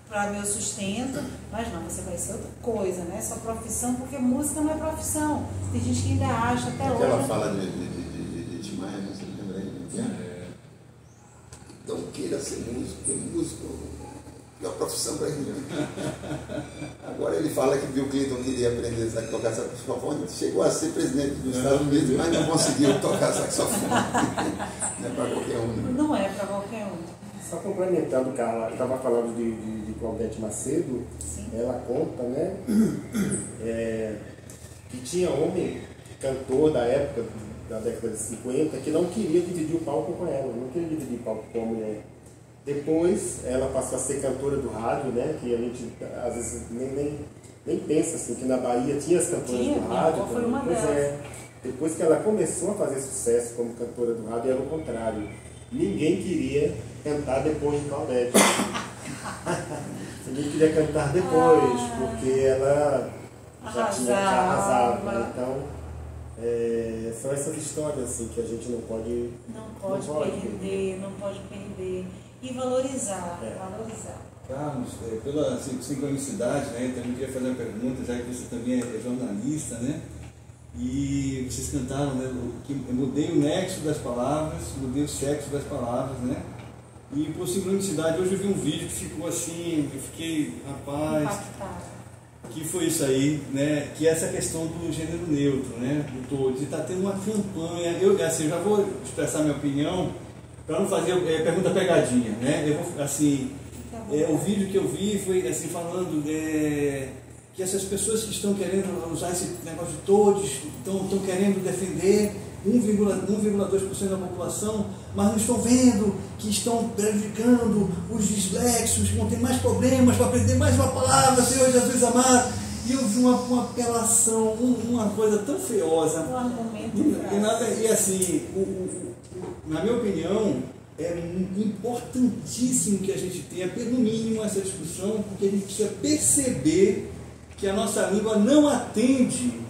para meu sustento, mas não, você vai ser outra coisa, né? Sua profissão, porque música não é profissão. Tem gente que ainda acha até hoje. Aquela fala de Timaya, não sei lembra aí. Então queira ser músico, porque músico é uma profissão para ele. Agora ele fala que Bill Clinton queria aprender a tocar saxofone, chegou a ser presidente dos Estados Unidos, mas não conseguiu tocar saxofone. Não é para qualquer um. Não é para qualquer um. Só complementando, Carla, eu estava falando de Claudete Macedo. Sim. Ela conta, né, que tinha homem, cantor da época, da década de 50, que não queria dividir o palco com ela, não queria dividir o palco com a mulher. Depois ela passou a ser cantora do rádio, né, que a gente às vezes nem pensa assim, que na Bahia tinha as cantoras do rádio. Foi uma pois delas. é. Depois que ela começou a fazer sucesso como cantora do rádio, era o contrário. Ninguém queria cantar depois de Claudete. Ninguém queria cantar depois, porque ela já tinha arrasado. Né? Então, são essas histórias assim, que a gente não pode perder. E valorizar. Carlos, pela sincronicidade, né, eu também queria fazer uma pergunta, já que você também é jornalista, né? E vocês cantaram, né, que mudei o nexo das palavras, mudei o sexo das palavras, né? E por sincronicidade, hoje eu vi um vídeo que ficou assim, eu fiquei, rapaz, Impactado. que foi isso aí, né? Que é essa questão do gênero neutro, né? Do todo. E está tendo uma campanha, eu já vou expressar minha opinião, para não fazer pergunta pegadinha, né? Eu vou, assim, o vídeo que eu vi foi assim, falando que essas pessoas que estão querendo usar esse negócio de todos, estão querendo defender 1,2% da população, mas não estão vendo que estão prejudicando os dislexos, que vão ter mais problemas para aprender mais uma palavra, Senhor Jesus amado. E eu vi uma apelação, uma coisa tão feiosa. Um argumento E assim, na minha opinião, é importantíssimo que a gente tenha, pelo mínimo, essa discussão, porque a gente precisa perceber que a nossa língua não atende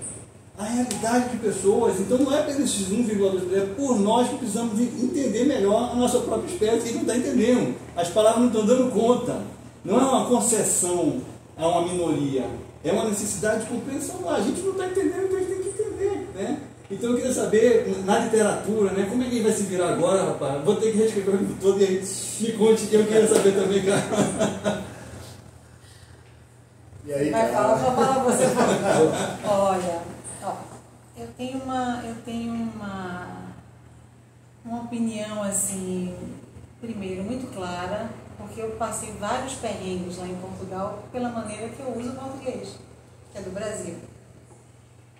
à realidade de pessoas. Então não é pelos 1,2%, é por nós que precisamos entender melhor a nossa própria espécie, e não está entendendo. As palavras não estão dando conta. Não é uma concessão a uma minoria, é uma necessidade de compreensão. A gente não está entendendo, então a gente tem que entender, né? Então eu queria saber, na literatura, né, como é que ele vai se virar agora, rapaz? Vou ter que reescrever o livro todo e aí me conte, que eu queria saber também, cara. E aí, Vai Carla? falar você. Olha, eu tenho uma opinião assim, primeiro, muito clara, porque eu passei vários perrengues lá em Portugal pela maneira que eu uso o português, que é do Brasil.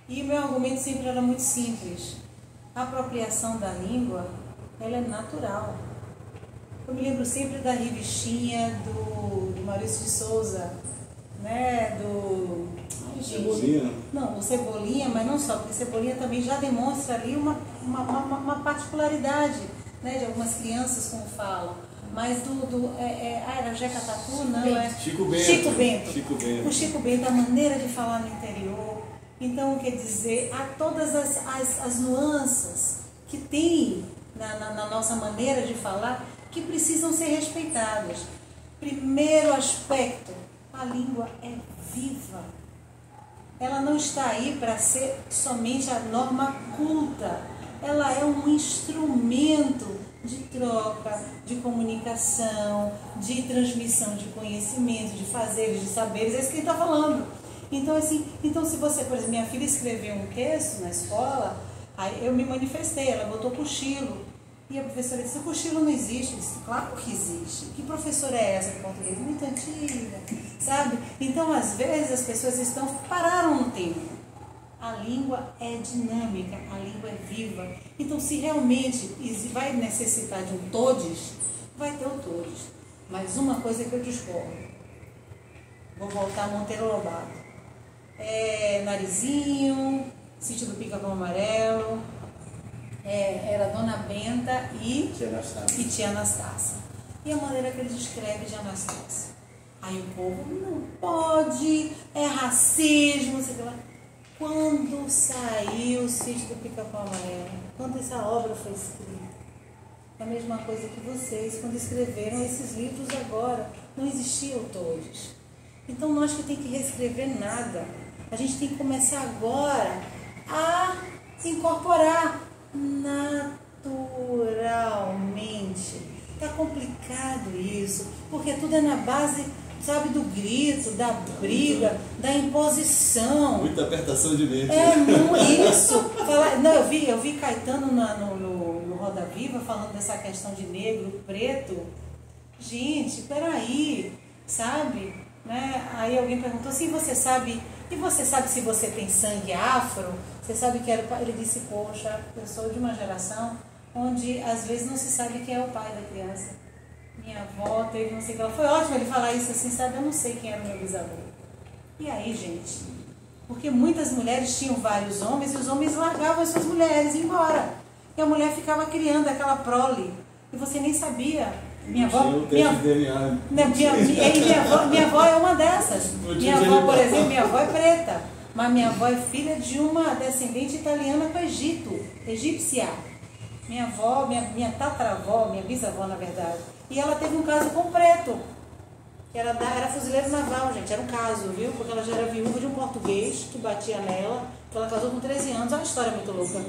E o meu argumento sempre era muito simples. A apropriação da língua, ela é natural. Eu me lembro sempre da revistinha do Maurício de Souza, né, Cebolinha? Não, o Cebolinha, mas não só, porque Cebolinha também já demonstra ali uma particularidade, né, de algumas crianças, como falam. Mas era Jeca Tatu, não, Chico Bento. Chico Bento. O Chico Bento, a maneira de falar no interior. Então, quer dizer, há todas as nuances que tem na nossa maneira de falar que precisam ser respeitadas. Primeiro aspecto, a língua é viva. Ela não está aí para ser somente a norma culta. Ela é um instrumento de troca, de comunicação, de transmissão de conhecimento, de fazeres, de saberes. É isso que ele está falando. Então, assim, se você, por exemplo, minha filha escreveu um texto na escola, aí eu me manifestei, ela botou cochilo. E a professora disse, o cochilo não existe. Eu disse, claro que existe. Que professora é essa de português? Muito antiga, sabe? Então, às vezes, as pessoas pararam no tempo. A língua é dinâmica, a língua é viva. Então, se realmente vai necessitar de um todes, vai ter o todes. Mas uma coisa que eu discordo. Vou voltar a Monteiro Lobato. Narizinho, Sítio do Pica-Pau Amarelo, era Dona Benta e Tia Anastácia. E a maneira que eles escrevem de Anastácia. Aí o povo, não pode, é racismo, sei lá. Quando saiu o Sítio do Pica-Pau Amarelo, quando essa obra foi escrita, é a mesma coisa que vocês, quando escreveram esses livros agora, não existiam todos. Então nós que tem que reescrever nada. A gente tem que começar agora a incorporar naturalmente. Está complicado isso, porque tudo é na base, sabe, do grito, da briga, da imposição. Muita apertação de mente. Isso. Eu vi Caetano no Roda Viva falando dessa questão de negro, preto. Gente, peraí, sabe? Né? Aí alguém perguntou assim, você sabe se você tem sangue afro? Você sabe que era o pai? Ele disse, poxa, eu sou de uma geração onde às vezes não se sabe quem é o pai da criança. Minha avó teve, não sei o que, ela foi ótimo ele falar isso assim, sabe? Eu não sei quem era o meu bisavô. E aí, gente? Porque muitas mulheres tinham vários homens e os homens largavam as suas mulheres e iam embora. E a mulher ficava criando aquela prole. E você nem sabia. Minha avó, minha avó é uma dessas. Minha avó, por exemplo, minha avó é preta. Mas minha avó é filha de uma descendente italiana com Egito, egípcia. Minha avó, minha tataravó, minha bisavó, na verdade. E ela teve um caso com preto. Era fuzileiro naval, gente. Era um caso, viu? Porque ela já era viúva de um português que batia nela. Que ela casou com 13 anos. É uma história muito louca.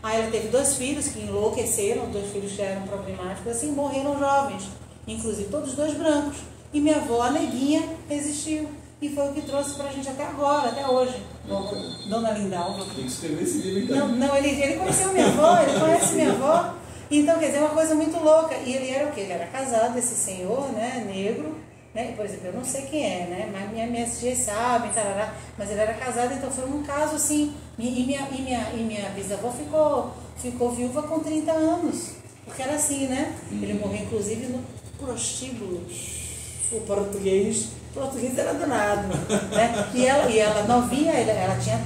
Aí ela teve 2 filhos que enlouqueceram. 2 filhos que já eram problemáticos. Assim, morreram jovens. Inclusive todos 2 brancos. E minha avó, a neguinha, resistiu. E foi o que trouxe pra gente até agora, até hoje. Dona Lindalva. Tem que escrever esse livro então. Não, ele conheceu minha avó, ele conhece minha avó. Então, quer dizer, é uma coisa muito louca. E ele era o quê? Ele era casado, esse senhor, né, negro. Né? Por exemplo, eu não sei quem é, né? Mas minha tia sabe, tarará, mas ele era casado, então foi um caso assim. E minha bisavó ficou viúva com 30 anos. Porque era assim, né? Ele morreu, inclusive, no prostíbulo. O português era danado, né? E ela novinha, ela tinha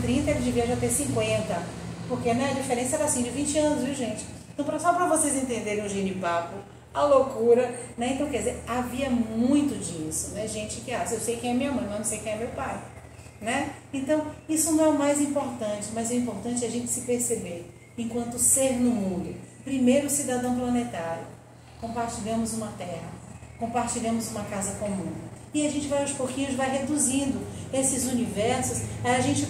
30, ele devia já ter 50. Porque, né, a diferença era assim, de 20 anos, viu, gente? Então, só para vocês entenderem o genipapo, a loucura, né? Então, quer dizer, havia muito disso, né? Gente que eu sei quem é minha mãe, mas não sei quem é meu pai, né? Então, isso não é o mais importante, mas o importante é a gente se perceber enquanto ser no mundo. Primeiro, cidadão planetário. Compartilhamos uma terra, compartilhamos uma casa comum. E a gente vai aos pouquinhos, vai reduzindo esses universos,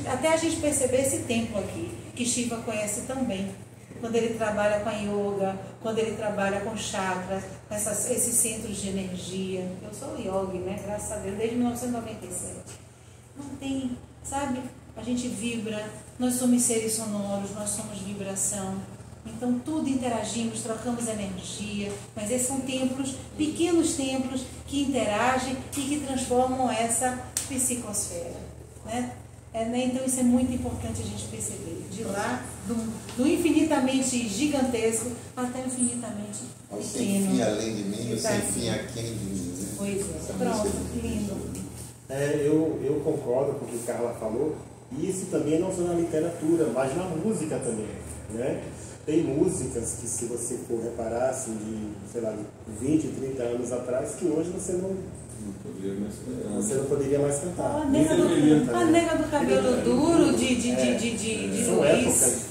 até a gente perceber esse templo aqui, que Shiva conhece tão bem. Quando ele trabalha com a yoga, quando ele trabalha com chakras, com esses centros de energia. Eu sou yogi, né? Graças a Deus, desde 1997. Não tem, sabe? A gente vibra, nós somos seres sonoros, nós somos vibração. Então, tudo interagimos, trocamos energia, mas esses são templos, pequenos templos que interagem e que transformam essa psicosfera, né? Então, isso é muito importante a gente perceber. De lá, do infinitamente gigantesco até o infinitamente pequeno. Sem fim além de mim, ou sem fim aquém de mim. Né? Pois é, pronto, lindo. Eu concordo com o que a Carla falou, e isso também não só na literatura, mas na música também, né? Tem músicas que, se você for reparar, assim, de, sei lá, de 20, 30 anos atrás, que hoje você não poderia mais cantar. A nega do cabelo duro de Luiz.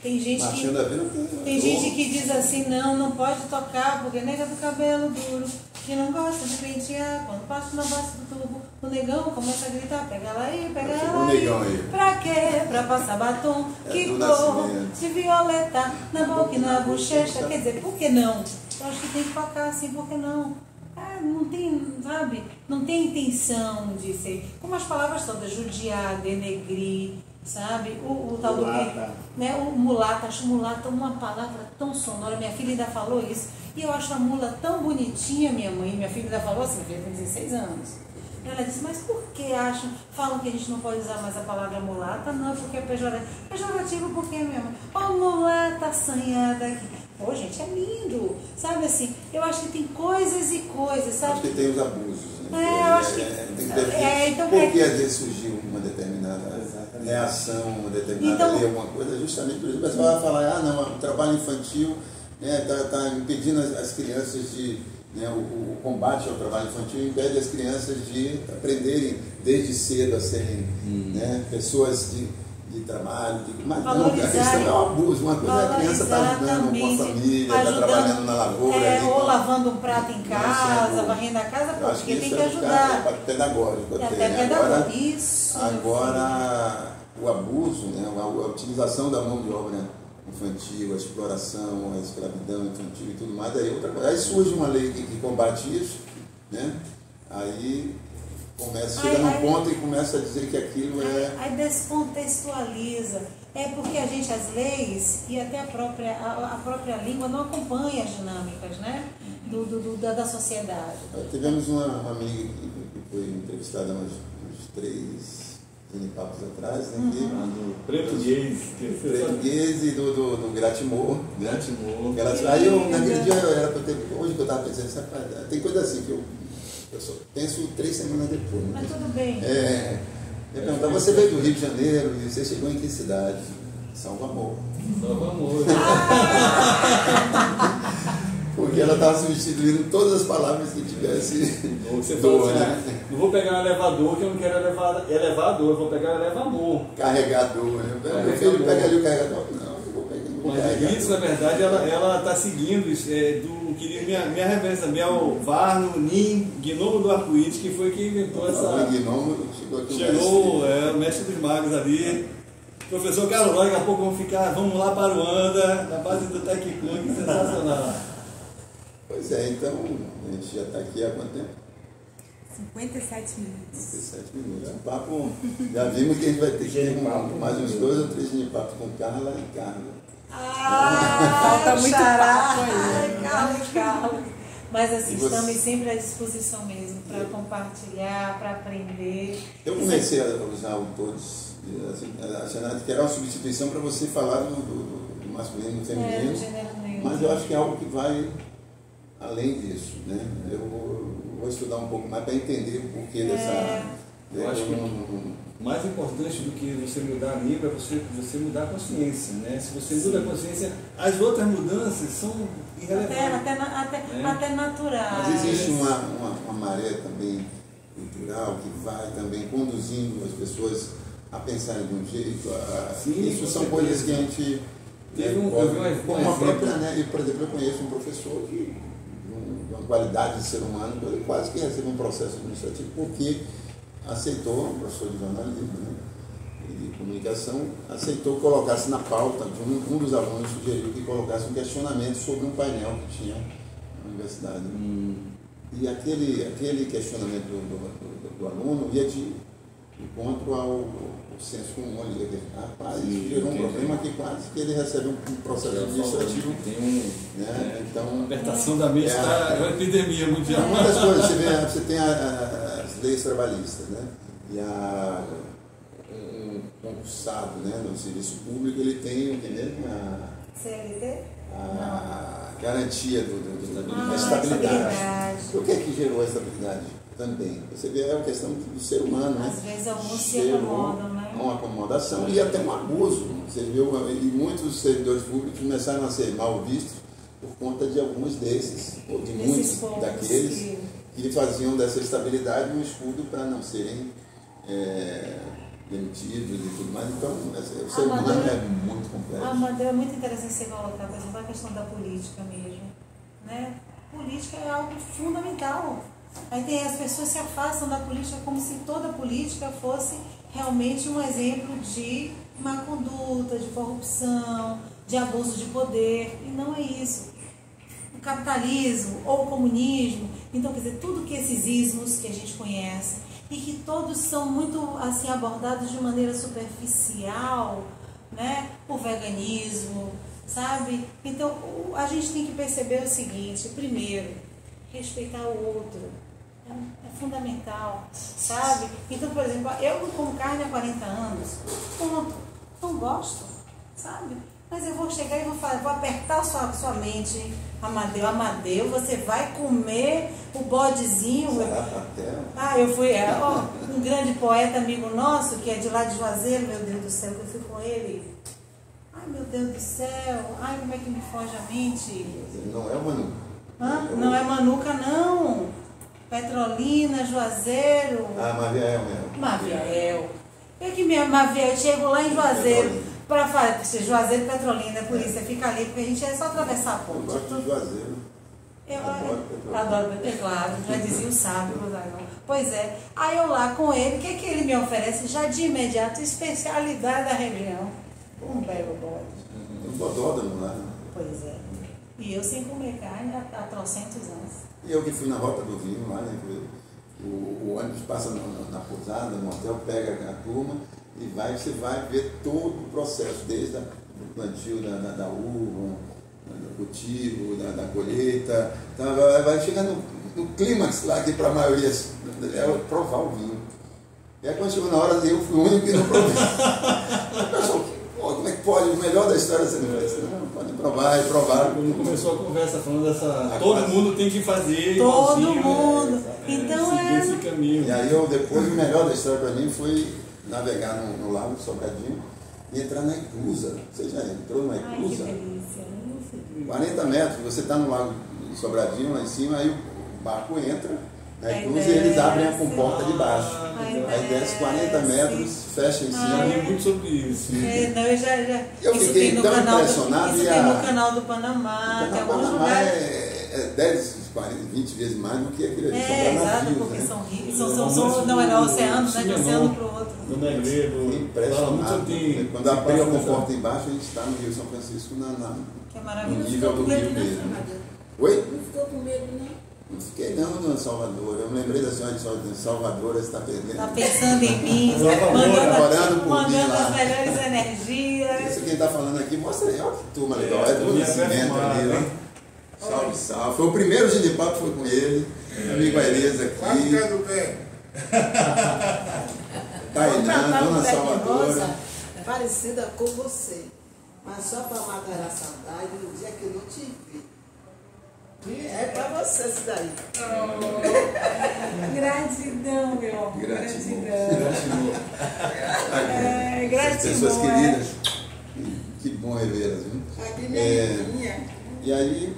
Tem gente que diz assim, não pode tocar, porque nega do cabelo duro, que não gosta de pentear, quando passa na base do tubo, o negão começa a gritar, pega ela aí, pega ela aí. Pra quê? Pra passar batom, que cor de violeta, na boca e na bochecha. Quer dizer, por que não? Eu acho que tem que tocar assim, por que não? Não tem, sabe? Não tem intenção de ser, como as palavras todas, judiar, denegrir, sabe? O tal do né? O mulata, acho mulata uma palavra tão sonora. Minha filha ainda falou isso. E eu acho a mula tão bonitinha, minha filha ainda falou assim, minha filha tem 16 anos. Ela disse, mas por que falam que a gente não pode usar mais a palavra mulata? Não, porque é pejorativo. Pejorativo por quê, minha mãe? Mulata assanhada aqui. Pô, gente, é lindo. Sabe assim, eu acho que tem coisas e coisas, sabe? Acho que tem os abusos, né? Eu acho que... tem que definir então, por que às vezes surgiu uma determinada reação, uma determinada lei, alguma coisa, justamente por isso. O pessoal vai falar, o trabalho infantil está impedindo as crianças de... Né, o combate ao trabalho infantil impede as crianças de aprenderem desde cedo a serem pessoas de trabalho, mas não, a questão é o abuso. Uma coisa é a criança está ajudando com a família, está trabalhando na lavoura. Ou lavando um prato em casa, varrendo a casa, porque tem que ajudar. É pedagógico. Agora, o abuso, a utilização da mão de obra infantil, a exploração, a escravidão infantil e tudo mais, aí outra coisa. Aí surge uma lei que combate isso, né? Aí chega num ponto e começa a dizer que aquilo Aí descontextualiza. É porque as leis e até a própria língua não acompanham as dinâmicas, né? da sociedade. Tivemos uma amiga que foi entrevistada há uns 3 papos atrás, né? Do Preto Guedes. Preto Guedes e do Gratimor. Gratimor. Aí eu, naquele dia, hoje que eu estava pensando, rapaz, tem coisa assim que eu só penso 3 semanas depois. Mas tudo bem. Eu perguntava, você veio do Rio de Janeiro e você chegou em que cidade? Salvo Amor. Salvo Amor. Porque ela estava substituindo todas as palavras que tivesse. Você falou assim, né? Não vou pegar um elevador, que eu não quero elevador, eu vou pegar um elevamor. Carregador, né? Meu filho, pega ali o carregador. Não vou pegar. Mas isso, na verdade, ela está seguindo do que minha referência, Mel Varno, Nin, Gnomo do Arco-Íris, que foi quem inventou essa. O Gnomo chegou aqui. Chegou o mestre dos magos ali. Professor Carlos, daqui a pouco vamos lá para o Anda, na base do Taekwondo, sensacional. Pois é, então a gente já está aqui há quanto tempo? 57 minutos. 57 minutos. Um papo, já vimos que a gente vai ter que ter mais uns 2 ou 3 de papo com Carla e Carla. Falta muito papo aí. Carlos. Mas assim, você? estamos sempre à disposição mesmo para compartilhar, para aprender. Eu comecei a usar o todos, assim, achando que era uma substituição para você falar do masculino e do feminino. Do gênero neutro. Mas eu acho que é algo que vai além disso, né? Eu vou estudar um pouco mais para entender o porquê dessa. Eu acho que mais importante do que você mudar a língua é você mudar a consciência, né? Se você muda a consciência, as outras mudanças são irrelevantes. Até naturais. Mas existe uma maré também cultural que vai também conduzindo as pessoas a pensarem de um jeito. Isso são coisas que a gente. Como a própria, né? E, por exemplo, eu conheço um professor de uma qualidade de ser humano, ele quase que recebe um processo administrativo porque aceitou, um professor de jornalismo, né, e de comunicação, aceitou colocar-se na pauta, um dos alunos sugeriu que colocasse um questionamento sobre um painel que tinha na universidade. E aquele questionamento do aluno ia de encontro ao senso comum ali. Rapaz, gerou um problema que quase que ele recebe um processo administrativo. Né? Então, a apertação da mente está uma epidemia mundial. Muitas coisas, você tem as leis trabalhistas, né? E um concursado, né, no serviço público, ele tem o que mesmo? CLT? A garantia da estabilidade. O que é que gerou a estabilidade? Também. Você vê, é uma questão do ser humano, né? Às vezes alguns se acomodam, né? Uma acomodação e até um abuso. Você viu, e muitos servidores públicos começaram a ser mal vistos por conta de alguns desses, ou de muitos daqueles que faziam dessa estabilidade um escudo para não serem demitidos e tudo mais. Então, o ser humano é muito complexo. Amadeu, é muito interessante você colocar, por exemplo, a questão da política mesmo. Né? Política é algo fundamental. Aí tem, as pessoas se afastam da política como se toda política fosse realmente um exemplo de má conduta, de corrupção, de abuso de poder, e não é isso. O capitalismo ou o comunismo, então quer dizer, tudo que esses ismos que a gente conhece e que todos são muito assim abordados de maneira superficial, né? O veganismo, sabe? Então a gente tem que perceber o seguinte: primeiro, respeitar o outro é fundamental, sabe? Então, por exemplo, eu não como carne há 40 anos, ponto, não gosto, sabe? Mas eu vou chegar e vou apertar sua mente, Amadeu, você vai comer o bodezinho. Eu fui, um grande poeta amigo nosso, que é de lá de Juazeiro, meu Deus do céu, que eu fui com ele. Ai, meu Deus do céu, ai, como é que me foge a mente? Não é o Manuca. Não é Manuca, não. Petrolina, Juazeiro. Maviael mesmo. Maviael. Eu chego lá em Juazeiro para falar, Juazeiro e Petrolina, por isso, você fica ali, porque a gente é só atravessar a ponte. Eu gosto de Juazeiro. Eu adoro Petrolina, claro, já dizia o sábio. Pois é. Aí eu lá com ele, o que ele me oferece? Já de imediato, especialidade da região. Um belo bode. Um bodódromo lá. Pois é. E eu sem comer carne há trocentos anos. E eu que fui na Rota do Vinho lá, né? O ônibus passa na pousada, no hotel, pega a turma e você vai ver todo o processo, desde o plantio da uva, do cultivo, da colheita. Então vai chegando no clímax lá, que para a maioria é provar o vinho. E aí quando chegou na hora, eu fui o único que não provei. O pessoal, como é que pode? O melhor da história você não fez. Não, pode provar, e provar. Quando começou a conversa falando dessa. Todo mundo tem que fazer. Todo igualzinho, mundo. né? Então seguir esse caminho. E aí depois o melhor da história para mim foi navegar no lago de Sobradinho e entrar na Iclusa. Você já entrou na Ai, que Iclusa? delícia. 40 metros, você está no lago de Sobradinho lá em cima, aí o barco entra na Aí Iclusa e eles abrem a desce. comporta de baixo. Aí Aí desce 40 metros, fecha em Eu cima. li muito sobre isso. Não, eu já Eu isso fiquei tem no tão canal impressionado isso e tem no a- canal do Panamá, tem alguns Panamá lugares. é 10, 40, 20 vezes mais do que aquele ali. São É, exato, navios, porque né? são ricos, não é no oceano, né? De um oceano para o outro. Do Negredo. Fiquei impressionado. Tem, Quando abriu a comporta embaixo, a gente está no Rio São Francisco Que é no maravilhoso. nível do rio mesmo. Oi? Não ficou com medo, não? Não fiquei não no Salvador. Eu me lembrei da senhora de Salvador, você está perdendo. Tá pensando em mim, orando por mim mandando lá. as melhores energias. Isso quem está falando aqui, mostra aí, olha que turma legal. É, É do turminha Nascimento ali, perfumada, ó. Salve, salve. Foi o primeiro genipapo que foi com ele. Meu amigo Aileza aqui. Ficando bem. Tainá, Dona Salvadora. Parecida com você, mas só para matar a saudade no dia que eu não te vi. E é para você isso daí. Gratidão, meu amor. Gratidão. Pessoas Gratidão. queridas. Que bom revê-las, viu? Aqui minha E aí,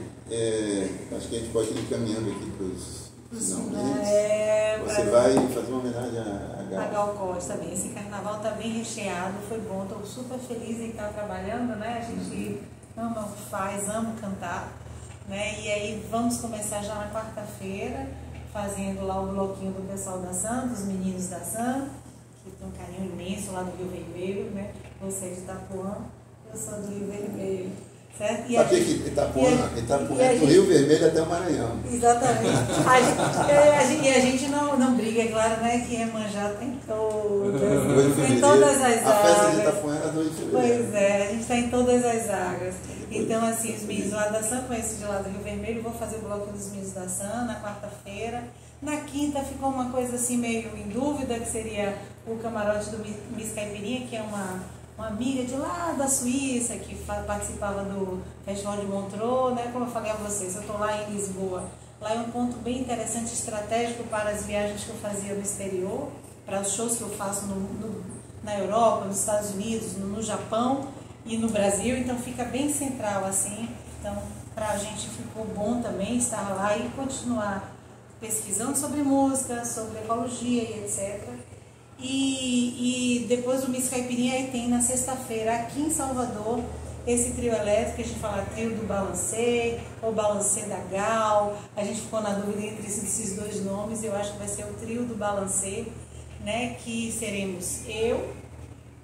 acho que a gente pode ir caminhando aqui para os finalmente. Você vai fazer uma homenagem a A Gal. Gal Costa também. Esse carnaval tá bem recheado, foi bom, estou super feliz em estar trabalhando, né? A gente ama o que faz, ama cantar, né? E aí vamos começar já na quarta-feira, fazendo lá o bloquinho do pessoal da SAM, dos meninos da SAM, que tem um carinho imenso lá do Rio Vermelho, né? Você é de Itapuã, eu sou do Rio Vermelho. Certo? E Sabia a que gente- Itapuã e a é do gente- Rio Vermelho até o Maranhão. Exatamente. E a gente não briga, é claro, né? Que Iemanjá tem todas, 2 de tem todas as fevereiro. A festa de águas. Itapuã era 2 de fevereiro. Pois é, a gente está em todas as águas. Então, assim, os meninos lá da SAM, conheço de lá do Rio Vermelho, vou fazer o bloco dos meninos da SAM na quarta-feira. Na quinta ficou uma coisa assim meio em dúvida, que seria o camarote do Miss Caipirinha, que é uma amiga de lá da Suíça, que participava do Festival de Montreux, né? Como eu falei a vocês, eu estou lá em Lisboa. Lá é um ponto bem interessante, estratégico para as viagens que eu fazia no exterior, para os shows que eu faço na Europa, nos Estados Unidos, no Japão e no Brasil, então fica bem central assim. Então, para a gente ficou bom também estar lá e continuar pesquisando sobre música, sobre ecologia e etc. E depois o Miss Caipirinha aí tem na sexta-feira aqui em Salvador esse trio elétrico, que a gente fala trio do Balancê ou Balancê da Gal. A gente ficou na dúvida entre esses dois nomes, eu acho que vai ser o trio do Balancê, né? Que seremos eu,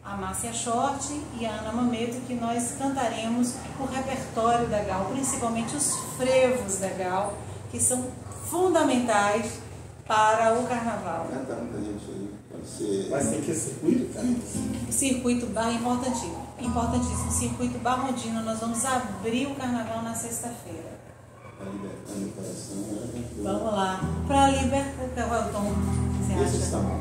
a Márcia Short e a Ana Mameto, que nós cantaremos o repertório da Gal, principalmente os frevos da Gal, que são fundamentais para o carnaval. Canta muita gente aí. Pode ser. Vai ser que circuito, cara? O circuito bar importantíssimo. Circuito Barrondino, nós vamos abrir o carnaval na sexta-feira. Tá libertando o coração. Né? Vamos lá. Para libertar. Qual é o tom que você Esse acha? está bom.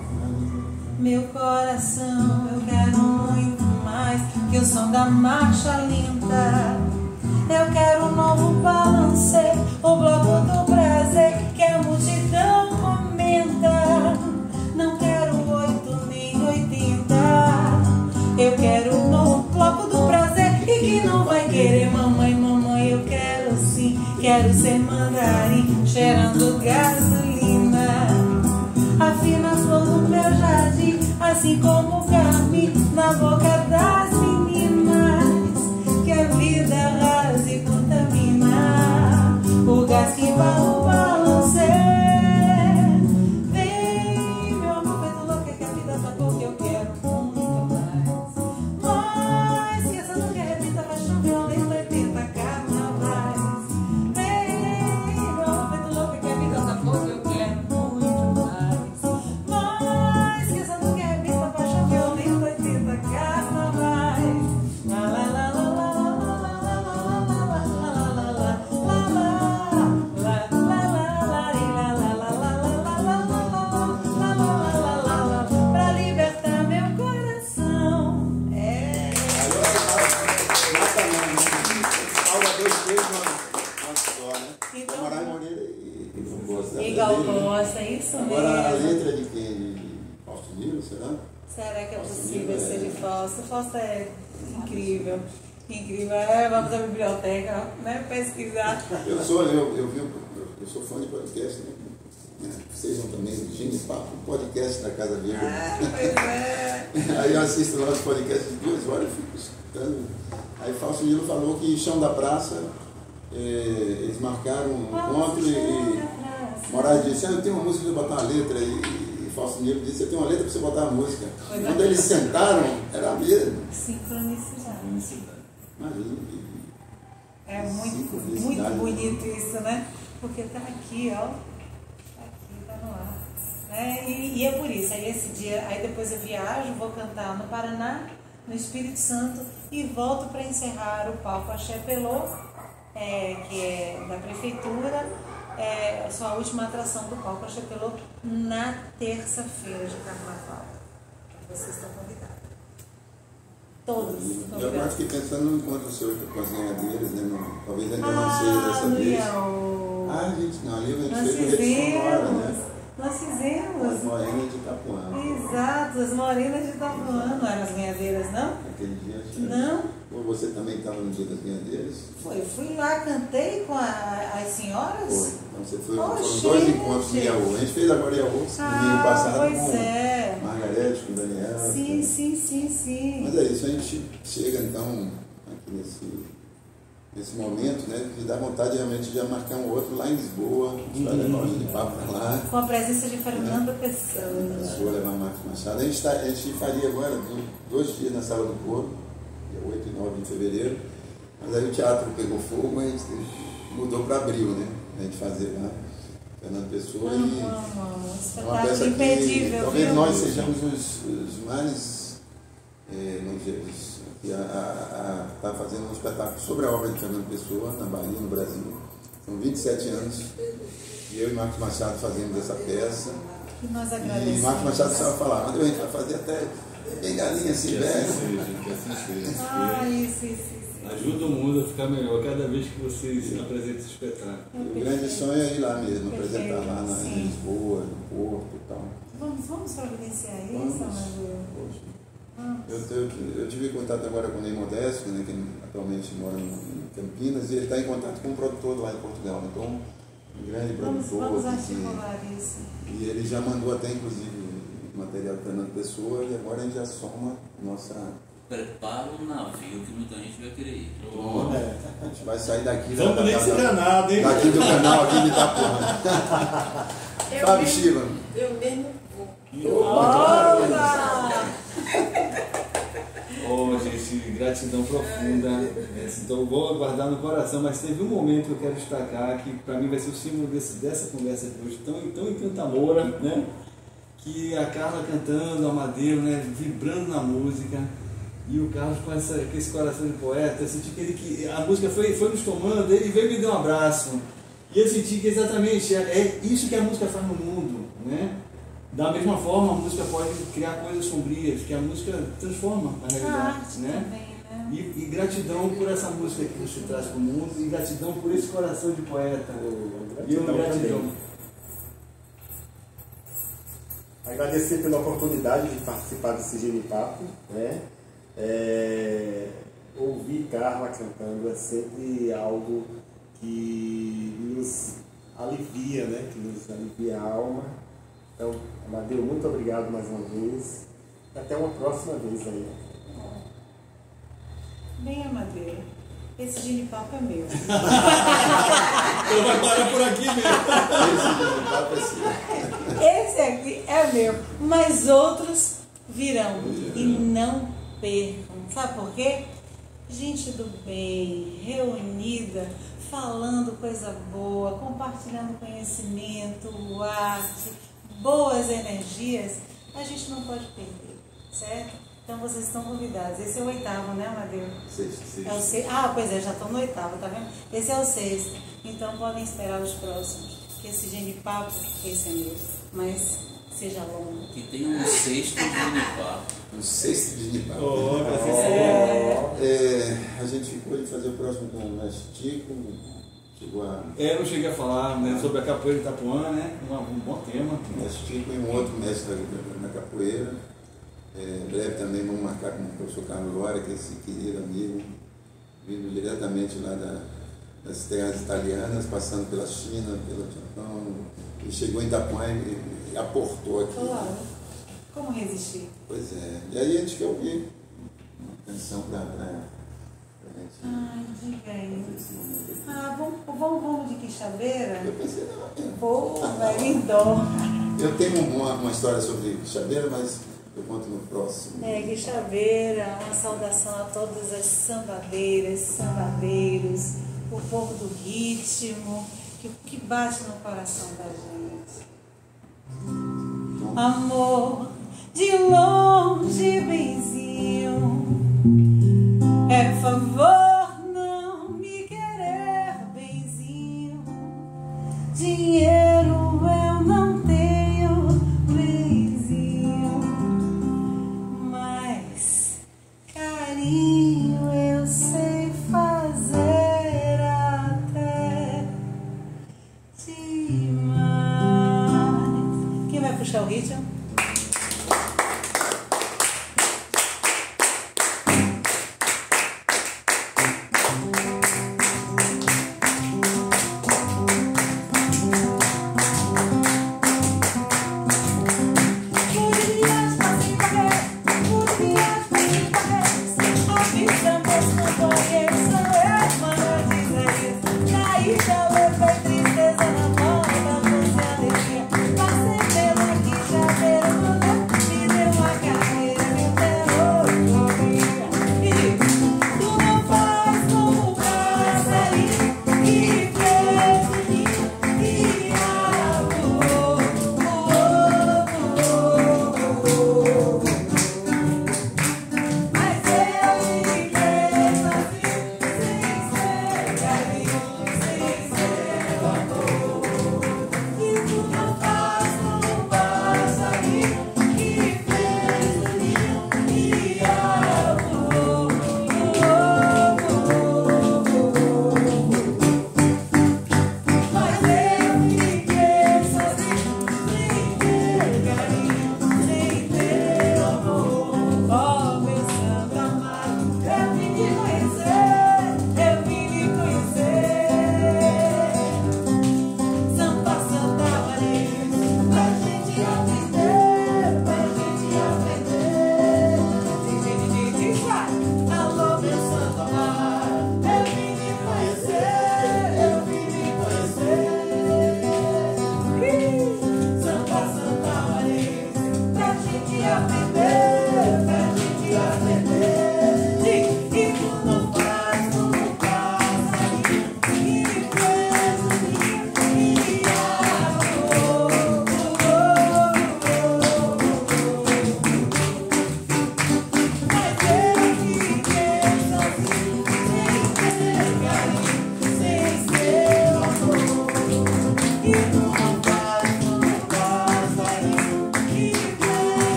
Meu coração, eu quero muito mais que o som da marcha lenta. Eu quero um novo balancê, o bloco do prazer que a multidão comenta. Não quero 8 nem 80. Eu quero um novo bloco do prazer e que não vai querer mamãe, mamãe. Eu quero sim, quero ser mandarim, cheirando gasolina. Afina a flor do meu jardim, assim como o carmim na boca das meninas. Que a vida rasa e contamina o gás que vai o balancê. Vem, meu amor, feito louca, que a vida tá pouco, eu quero muito mais. Mas que essa não quer repita, paixão violenta, 80 carnavais. Vem, meu amor, feito louca, que a vida tá pouco, eu quero muito mais. Mas que essa não quer repita, paixão Isso Agora a mesmo. letra de quem? De Fausto Nilo, será? Será que é Fausto possível Nilo, ser de Fausto? Fausto é incrível. Incrível. Vamos à biblioteca, né? Pesquisar. Eu sou fã de podcast, né? Sejam também Genipapo, podcast da Casa Verde. Pois é. Aí eu assisto lá os podcasts de 2 horas e fico escutando. Aí Fausto Nilo falou que Chão da Praça, eles marcaram um encontro e Moraes disse, eu tenho uma música para botar uma letra. E Fausto Nilo disse, eu tenho uma letra para você botar uma música. Quando eles sentaram, era a mesma. Sincronicidade. Imagina. É muito Sincronicidade. bonito isso, né? Porque tá aqui, ó. Tá aqui, tá no ar. Né? E é por isso. Aí esse dia, aí depois eu viajo, vou cantar no Paraná, no Espírito Santo, e volto para encerrar o palco Axé Pelô, que é da prefeitura, sua última atração do palco Axé Pelô, na terça-feira de carnaval. Vocês estão convidados. Todos Eu agora convidados. fiquei pensando no encontro seu com as ganhadeiras, né? Talvez ainda não seja dessa vez. Gente, não, ali a gente Nós fez o Rede Sonora, fizemos. né? Nós fizemos. As morenas de Itapuã. Exato, as morenas de Itapuã. Não eram as ganhadeiras, não? Aquele dia. Não. Ou você também estava no dia das ganhadeiras? Fui lá, cantei com as senhoras. Foi. Então você foi. Oh, Foram gente. 2 encontros em Iaú. A gente fez agora em Iaú, domingo passado, pois com é. Margarete, com Daniela. Sim. Mas é isso, a gente chega então aqui nesse momento, né? Que dá vontade realmente de marcar um outro lá em Lisboa. A gente vai levar o Genipapo para lá. Com a presença de Fernanda Pessoa. Pessoa levar Marcos Machado. A gente faria agora 2 dias na Sala do Corpo, dia 8 e 9 de fevereiro. Mas aí o teatro pegou fogo e a gente mudou para abril, né? A gente fazer lá. Fernando Pessoa e é uma peça que imperdível, talvez viu? nós sejamos os mais, vamos dizer, que está fazendo um espetáculo sobre a obra de Fernando Pessoa na Bahia, no Brasil. São 27 anos e eu e Marcos Machado fazemos essa peça. E nós agradecemos. E Marcos Machado estava falando, mas a gente vai fazer até bengalinha assim, velho. Que assim seja. Isso. Ajuda o mundo a ficar melhor cada vez que vocês apresentam esse espetáculo. O grande sonho é ir lá mesmo, apresentar lá em Sim. Lisboa, no Porto e tal. Vamos providenciar isso, Vamos. Amadeu? Eu tive contato agora com o Ney Modesto, né, que atualmente mora em Campinas, e ele está em contato com um produtor lá em Portugal. Então, um grande produtor. Vamos articular isso. E ele já mandou até, inclusive, o material do Fernando Pessoa, e agora a gente já soma nossa. Prepara um navio que muita gente vai querer ir. A gente vai sair daqui. Vamos nesse danado, hein? Daqui do canal aqui de Itapuã. Fábio Chiva. Eu mesmo vou. Oh, gente, gratidão profunda. Então, vou aguardar no coração, mas teve um momento que eu quero destacar, que para mim vai ser o símbolo dessa conversa de hoje, tão encantadora, né? Que a Carla cantando, o Amadeu, né? Vibrando na música, e o Carlos com esse coração de poeta. Eu senti que a música foi nos tomando, ele veio e me deu um abraço. E eu senti que exatamente é isso que a música faz no mundo, né? Da mesma forma, a música pode criar coisas sombrias, que a música transforma a realidade, arte né? também, né? E gratidão por essa música que você traz para o mundo, e gratidão por esse coração de poeta. E eu gratidão. Agradecer pela oportunidade de participar desse Genipapo, né? Ouvir Carla cantando é sempre algo que nos alivia, né? Que nos alivia a alma. Então, Amadeu, muito obrigado mais uma vez. Até uma próxima vez aí. Bem, Amadeu, esse Genipapo é meu. Então vai parar por aqui mesmo. Esse aqui é meu, mas outros virão. E não percam. Sabe por quê? Gente do bem, reunida, falando coisa boa, compartilhando conhecimento, arte, boas energias, a gente não pode perder, certo? Então vocês estão convidados. Esse é o 8º, né, Amadeu? Sexto. É o sexto. Ah, pois é, já estão no 8º, tá vendo? Esse é o 6º. Então podem esperar os próximos. Que esse Genipapo, esse é meu. Mas seja longo. Que tenha um 6º Genipapo. Um 6º de Genipapo. Oh, A gente ficou de fazer o próximo com o Mestre Tico, Chegou a... Eu não cheguei a falar, né, sobre a capoeira de Itapuã, né? Um bom tema. O mestre Chico e um outro mestre na capoeira. Em breve também vamos marcar com o professor Carlos Lora, que é esse querido amigo, vindo diretamente lá das terras italianas, passando pela China, pelo Japão, e chegou em Itapuã e aportou aqui. Claro. Como resistir? Pois é. E aí a gente quer ouvir uma canção pra gente. Ai, diga aí. Vamos de Quixabeira? Eu pensei, não. Pô, vai em dó. Eu tenho uma história sobre Quixabeira, mas eu conto no próximo. Quixabeira, uma saudação a todas as sambadeiras, sambadeiros, o povo do ritmo, que bate no coração da gente. Amor, de longe, benzinho, é favor não me querer, benzinho. Dinheiro eu não tenho, benzinho, mas carinho eu sei fazer até demais. Quem vai puxar o ritmo?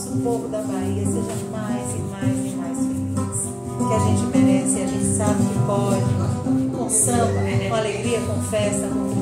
O povo da Bahia seja mais e mais e mais feliz. Que a gente merece, a gente sabe que pode. Com samba, com alegria, com festa, com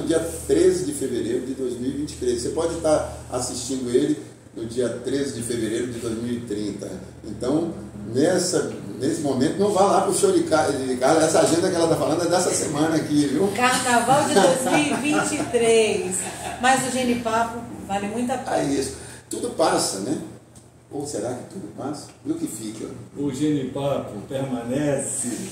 dia 13 de fevereiro de 2023. Você pode estar assistindo ele no dia 13 de fevereiro de 2030. Então, nesse momento, não vá lá para o show de Carla. Essa agenda que ela está falando é dessa semana aqui, viu? Carnaval de 2023. Mas o Genipapo vale muito a pena. É isso. Tudo passa, né? Ou será que tudo passa? E o que fica? O Genipapo permanece.